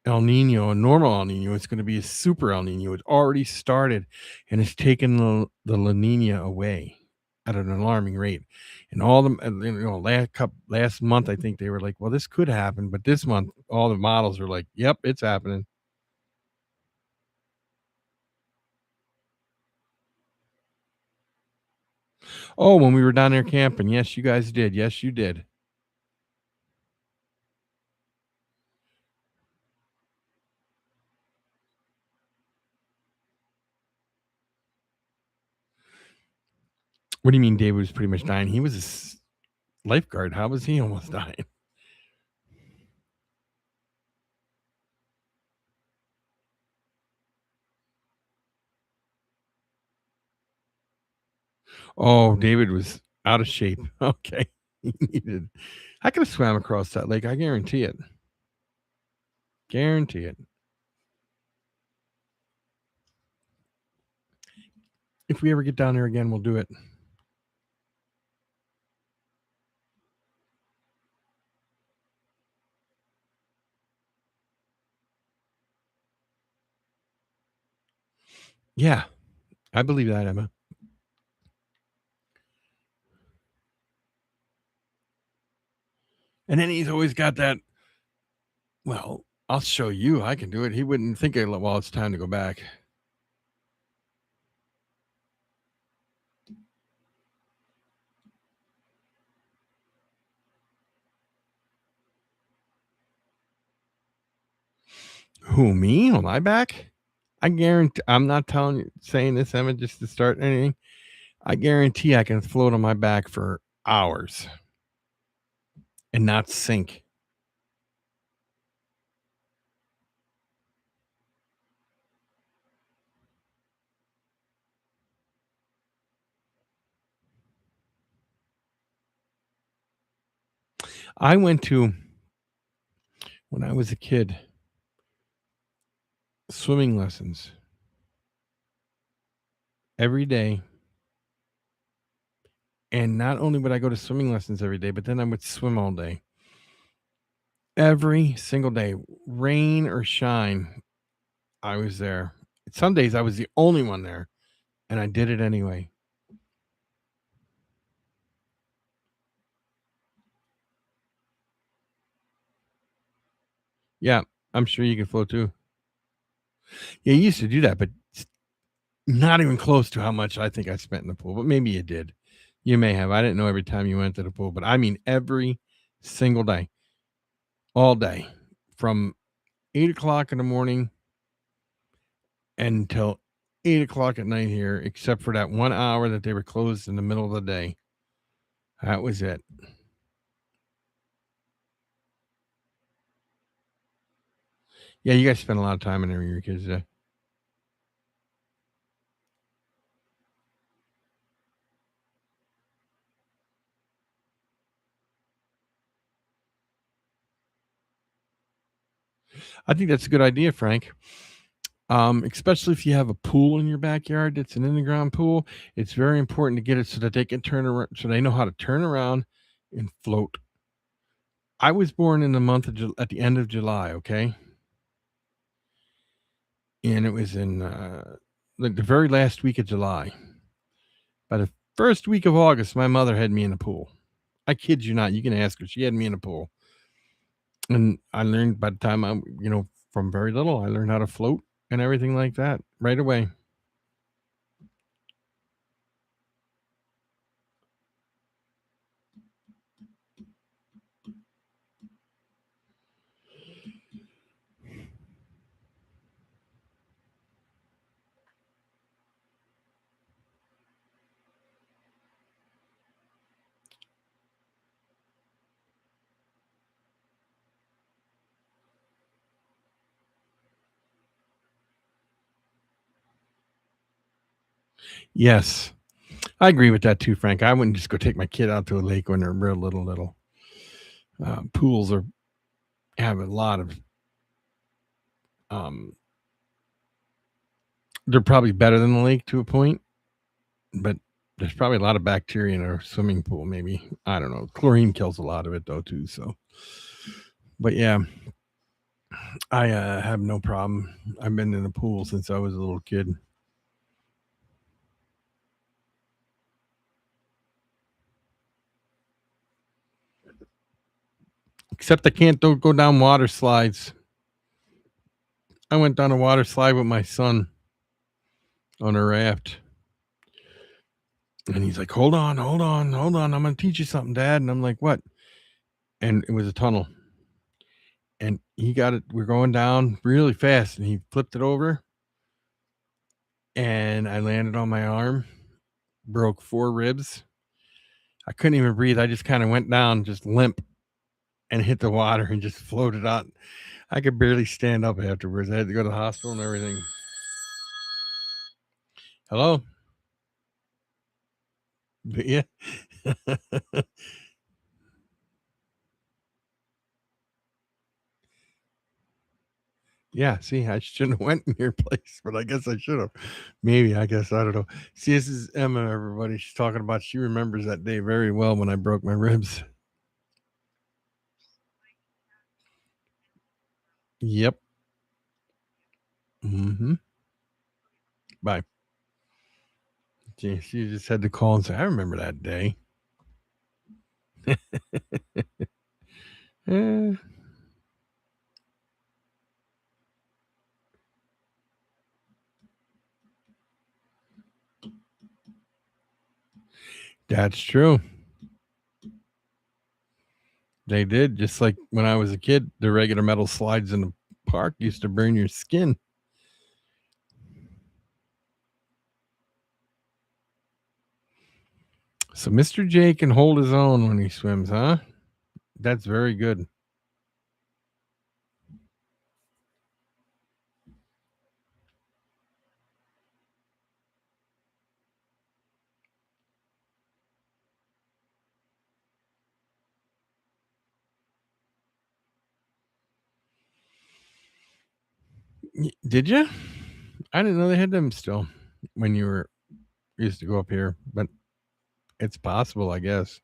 El Nino, a normal El Nino. It's going to be a super El Nino. It's already started and it's taken the La Nina away at an alarming rate. And all the last month, I think they were like, well, this could happen. But this month, all the models are like, yep, it's happening. Oh, when we were down there camping. Yes, you guys did. Yes, you did. What do you mean David was pretty much dying? He was a lifeguard. How was he almost dying? Oh, David was out of shape. Okay. I could have swam across that lake. I guarantee it. Guarantee it. If we ever get down there again, we'll do it. Yeah, I believe that, Emma. And then he's always got that, well, I'll show you. I can do it. He wouldn't think, well, it's time to go back. Who, me? On my back? I guarantee, I'm not saying this, Emma, just to start anything. I guarantee I can float on my back for hours and not sink. I went to, when I was a kid, swimming lessons every day. And not only would I go to swimming lessons every day, but then I would swim all day. Every single day, rain or shine, I was there. Some days I was the only one there, and I did it anyway. Yeah, I'm sure you can float too. Yeah, you used to do that, but not even close to how much I think I spent in the pool. But maybe you did. You may have. I didn't know every time you went to the pool, but I mean every single day, all day, from 8 o'clock in the morning until 8 o'clock at night here, except for that 1 hour that they were closed in the middle of the day. That was it. Yeah, you guys spent a lot of time in there when you were kids. I think that's a good idea, Frank. Especially if you have a pool in your backyard that's an in-the-ground pool, it's very important to get it so that they can turn around, so they know how to turn around and float. I was born in the month of at the end of July, okay, and it was in like the very last week of July. By the first week of August, my mother had me in a pool. I kid you not. You can ask her. She had me in a pool, and I learned by the time I'm, from very little, I learned how to float and everything like that right away. Yes, I agree with that too, Frank. I wouldn't just go take my kid out to a lake when they're real little. Pools have a lot of, um, they're probably better than the lake to a point, but there's probably a lot of bacteria in a swimming pool. Maybe, I don't know. Chlorine kills a lot of it though too. So, but yeah, I have no problem. I've been in a pool since I was a little kid. Except I can't go down water slides. I went down a water slide with my son on a raft. And he's like, hold on, hold on, hold on. I'm going to teach you something, Dad. And I'm like, what? And it was a tunnel. And he got it. We're going down really fast. And he flipped it over. And I landed on my arm, broke 4 ribs. I couldn't even breathe. I just kind of went down, just limp, and hit the water and just floated out. I could barely stand up afterwards. I had to go to the hospital and everything. Hello? But yeah. Yeah, see, I shouldn't have went in your place, but I guess I should have. Maybe, I guess, I don't know. See, this is Emma, everybody. She's talking about she remembers that day very well when I broke my ribs. Yep. Mm-hmm. Bye. Gee, she just had to call and say, I remember that day. Eh, that's true. They did. Just like when I was a kid, the regular metal slides in the park used to burn your skin. So Mr. J can hold his own when he swims, huh? That's very good. Did you? I didn't know they had them still when you were used to go up here, but it's possible, I guess.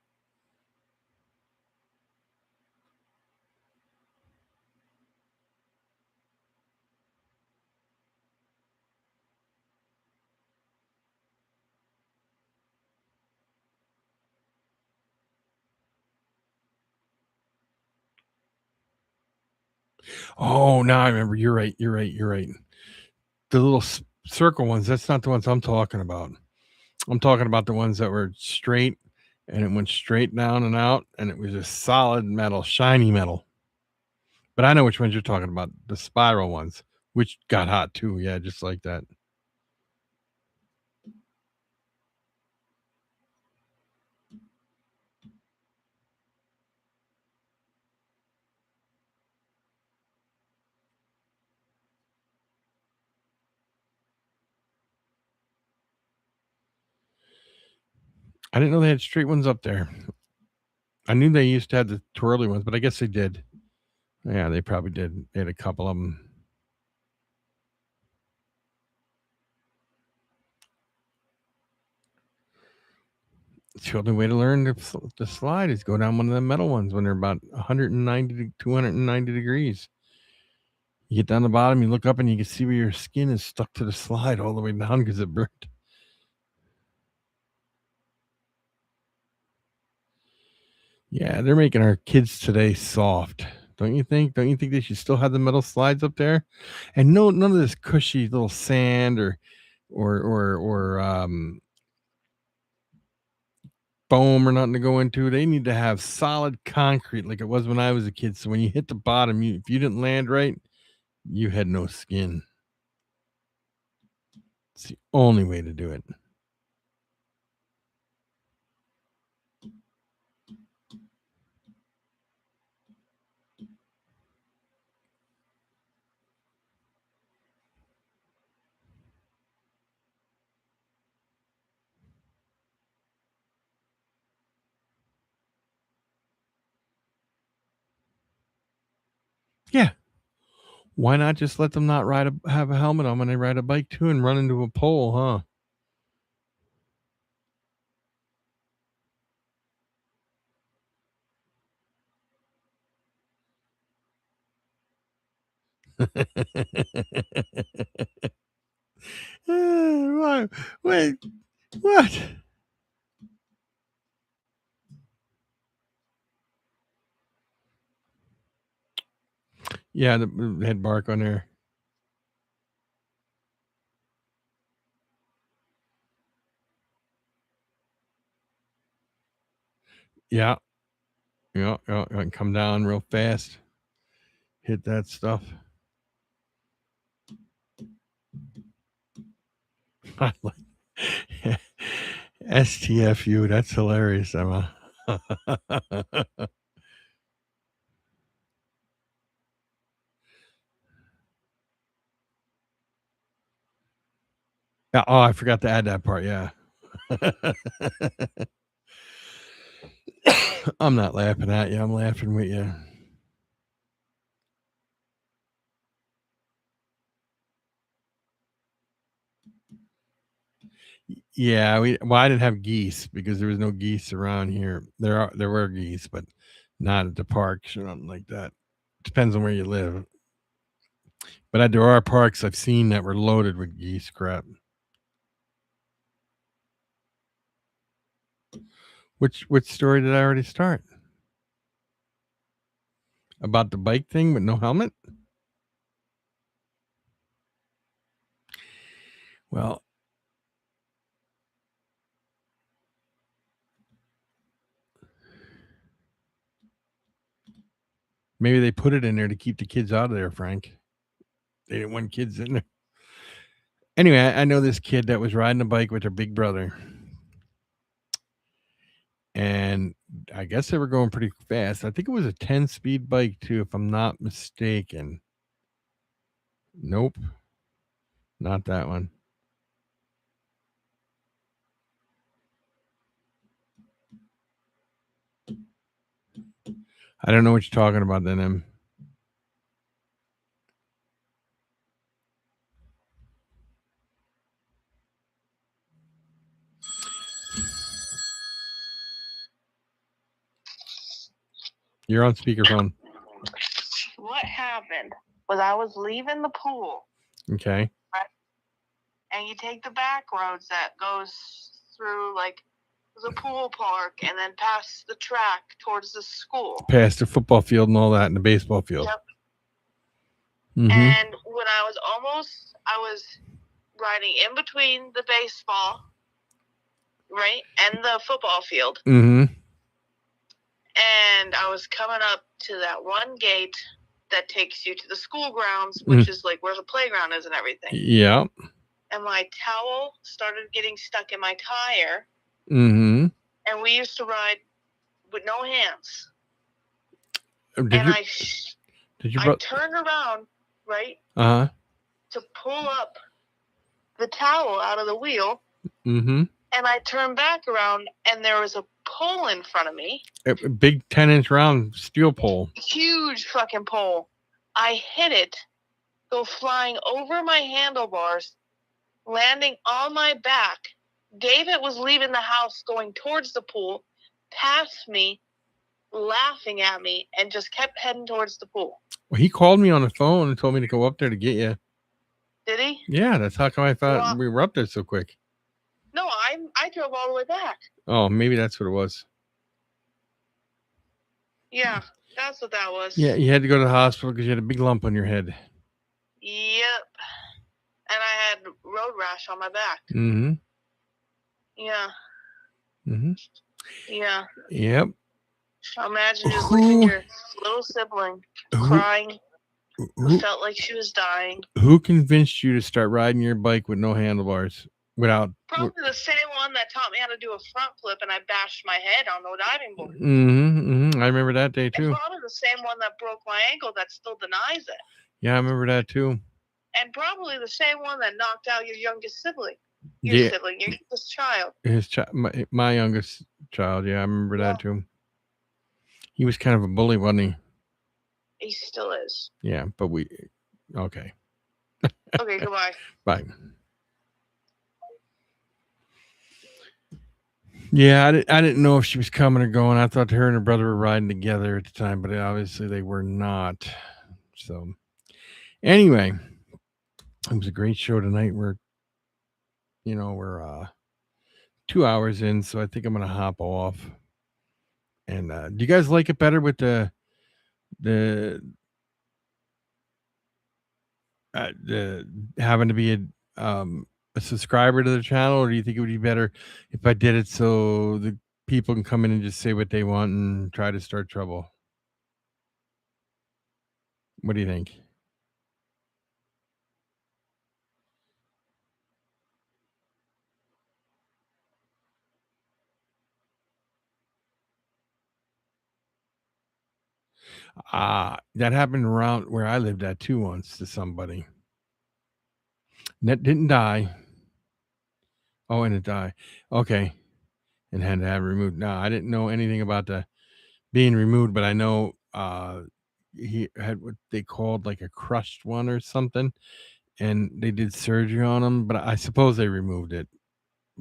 Oh, now I remember. You're right. You're right. You're right. The little circle ones. That's not the ones I'm talking about. I'm talking about the ones that were straight and it went straight down and out, and it was just solid metal, shiny metal. But I know which ones you're talking about. The spiral ones, which got hot too. Yeah, just like that. I didn't know they had straight ones up there. I knew they used to have the twirly ones, but I guess they did. Yeah, they probably did. They had a couple of them. The only way to learn to slide is go down one of the metal ones when they're about 190 to 290 degrees. You get down the bottom, you look up, and you can see where your skin is stuck to the slide all the way down because it burnt. Yeah, they're making our kids today soft. Don't you think? Don't you think they should still have the metal slides up there? And no, none of this cushy little sand or foam or nothing to go into. They need to have solid concrete like it was when I was a kid. So when you hit the bottom, if you didn't land right, you had no skin. It's the only way to do it. Yeah. Why not just let them not have a helmet on when they ride a bike too and run into a pole, huh? What? Wait, what? Yeah, the had bark on there. Yeah, yeah, yeah, and come down real fast. Hit that stuff. I like STFU. That's hilarious, Emma. Yeah, oh, I forgot to add that part. Yeah. I'm not laughing at you. I'm laughing with you. Yeah, I didn't have geese because there was no geese around here. There were geese, but not at the parks or nothing like that. Depends on where you live. But there are parks I've seen that were loaded with geese crap. Which story did I already start? About the bike thing with no helmet? Well, maybe they put it in there to keep the kids out of there, Frank. They didn't want kids in there. Anyway, I know this kid that was riding a bike with her big brother. And I guess they were going pretty fast. I think it was a 10-speed bike, too, if I'm not mistaken. Nope, not that one. I don't know what you're talking about then, Em. You're on speakerphone. What happened was I was leaving the pool. Okay. Right? And you take the back roads that goes through like the pool park and then past the track towards the school. Past the football field and all that and the baseball field. Yep. Mm-hmm. And when I was riding in between the baseball, right, and the football field. Mm-hmm. And I was coming up to that one gate that takes you to the school grounds, which is like where the playground is and everything. Yeah. And my towel started getting stuck in my tire. Mm-hmm. And we used to ride with no hands. I turned around, right? Uh-huh. To pull up the towel out of the wheel. Mm-hmm. And I turned back around, and there was a pole in front of me. A big 10-inch round steel pole. Huge fucking pole. I hit it, go flying over my handlebars, landing on my back. David was leaving the house going towards the pool, past me, laughing at me, and just kept heading towards the pool. Well, he called me on the phone and told me to go up there to get you. Did he? Yeah, that's how come I thought we were up there so quick. No, I drove all the way back. Oh, maybe that's what it was. Yeah, that's what that was. Yeah, you had to go to the hospital because you had a big lump on your head. Yep. And I had road rash on my back. Mm-hmm. Yeah. Mm-hmm. Yeah. Yep. Imagine just looking at your little sibling crying, who felt like she was dying. Who convinced you to start riding your bike with no handlebars? Probably the same one that taught me how to do a front flip, and I bashed my head on the diving board. Mm-hmm. Mm-hmm. I remember that day too. It's probably the same one that broke my ankle that still denies it. Yeah, I remember that too. And probably the same one that knocked out your youngest sibling. Your youngest child. My youngest child. Yeah, I remember that too. He was kind of a bully, wasn't he? He still is. Yeah, but okay. Okay, goodbye. Bye. Yeah, I didn't know if she was coming or going. I thought her and her brother were riding together at the time, but obviously they were not. So, anyway, it was a great show tonight. We're 2 hours in, so I think I'm gonna hop off. And do you guys like it better with the having to be a subscriber to the channel, or do you think it would be better if I did it so the people can come in and just say what they want and try to start trouble? What do you think? That happened around where I lived at too once to somebody. That didn't die. Oh, and it died. Okay. And had to have removed. No, I didn't know anything about the being removed, but I know he had what they called like a crushed one or something, and they did surgery on him, but I suppose they removed it.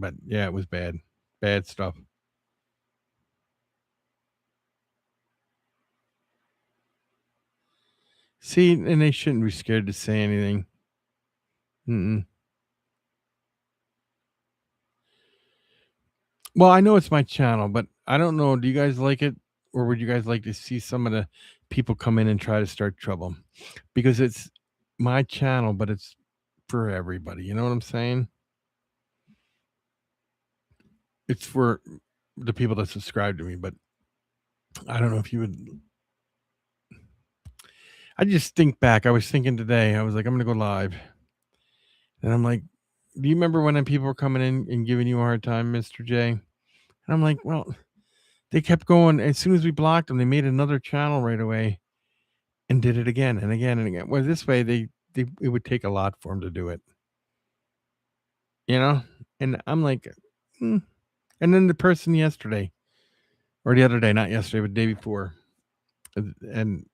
But yeah, it was bad stuff. See, and they shouldn't be scared to say anything. Mm-mm. Well, I know it's my channel, but I don't know. Do you guys like it, or would you guys like to see some of the people come in and try to start trouble? Because it's my channel, but it's for everybody. You know what I'm saying? It's for the people that subscribe to me, but I don't know if you would. I just think back. I was thinking today. I was like, I'm gonna go live, and I'm like, do you remember when people were coming in and giving you a hard time, Mister J? And I'm like, well, they kept going. As soon as we blocked them, they made another channel right away and did it again and again and again. Well, this way they it would take a lot for them to do it, you know. And I'm like, hmm. And then the person yesterday or the other day, not yesterday, but the day before, and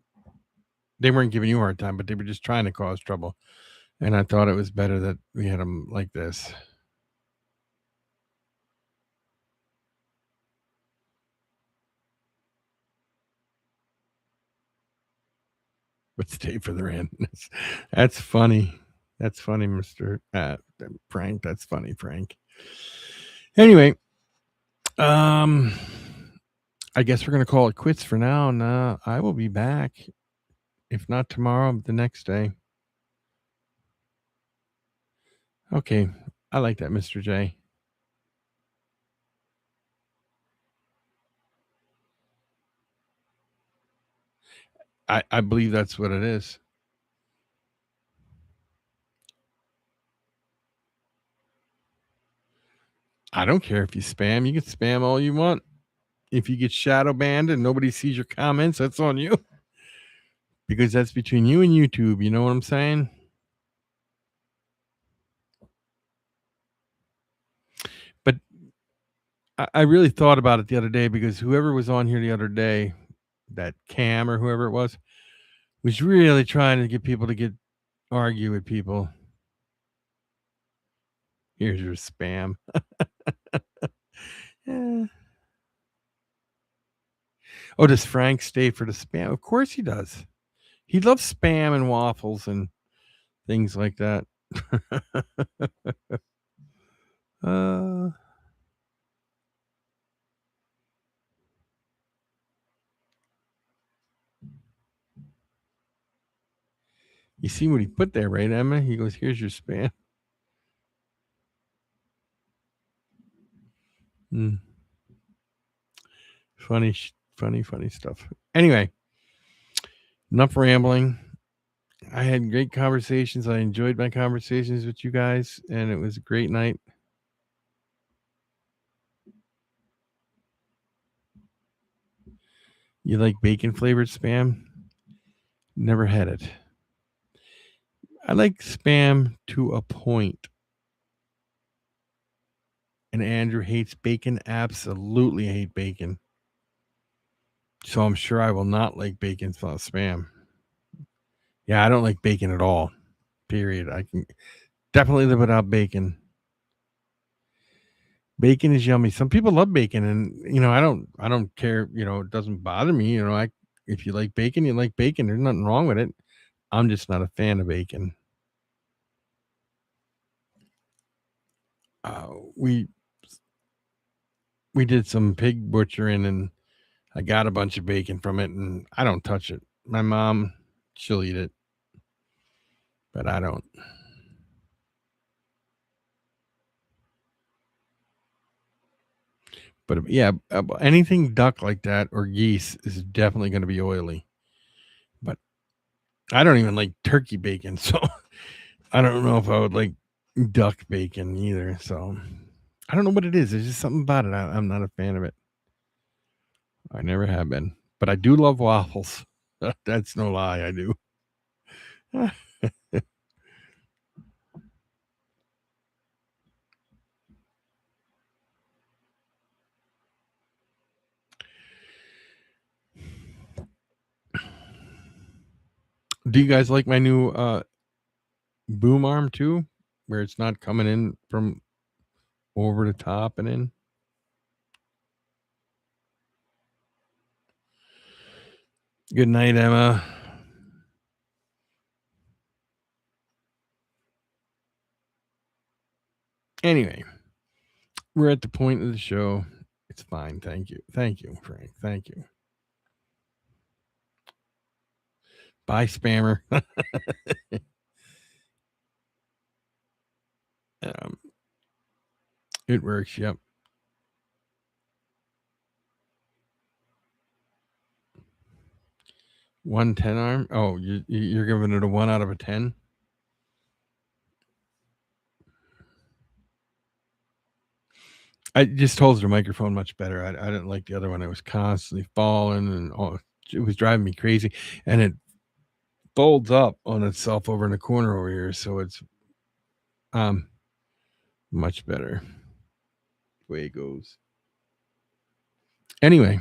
they weren't giving you a hard time, but they were just trying to cause trouble. And I thought it was better that we had them like this. But stay for the end. That's funny. That's funny, Mr. Frank. That's funny, Frank. Anyway, um, I guess we're gonna call it quits for now, and I will be back. If not tomorrow, the next day. Okay, I like that, Mr. J. I believe that's what it is. I don't care if you spam. You can spam all you want. If you get shadow banned and nobody sees your comments, that's on you. Because that's between you and YouTube. You know what I'm saying? But I really thought about it the other day because whoever was on here the other day, that Cam or whoever it was really trying to get people to argue with people. Here's your spam. Yeah. Oh, does Frank stay for the spam? Of course he does. He loves spam and waffles and things like that. uh, you see what he put there, right, Emma? He goes, "Here's your spam." Mm. Funny stuff. Anyway, enough rambling. I had great conversations. I enjoyed my conversations with you guys, and it was a great night. You like bacon flavored spam? Never had it. I like spam to a point. And Andrew hates bacon. Absolutely hate bacon. So I'm sure I will not like bacon spam. Yeah, I don't like bacon at all. Period. I can definitely live without bacon. Bacon is yummy. Some people love bacon, and I don't care. It doesn't bother me. If you like bacon, you like bacon. There's nothing wrong with it. I'm just not a fan of bacon. We did some pig butchering, and I got a bunch of bacon from it, and I don't touch it. My mom, she'll eat it, but I don't. But yeah, anything duck like that or geese is definitely going to be oily. But I don't even like turkey bacon, so I don't know if I would like duck bacon either. So I don't know what it is. There's just something about it. I'm not a fan of it. I never have been, but I do love waffles. That's no lie. I do. Do you guys like my new boom arm too, where it's not coming in from over the top and in. Good night, Emma. Anyway, we're at the point of the show. It's fine. Thank you. Thank you, Frank. Thank you. Bye, spammer. It works. Yep. 110 arm. Oh, you're giving it a 1 out of a 10. I just holds the microphone much better. I didn't like the other one. It was constantly falling and it was driving me crazy. And it folds up on itself over in the corner over here, so it's much better the way it goes. Anyway,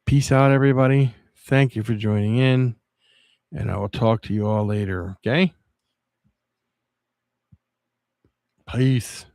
peace out, everybody. Thank you for joining in, and I will talk to you all later. Okay? Peace.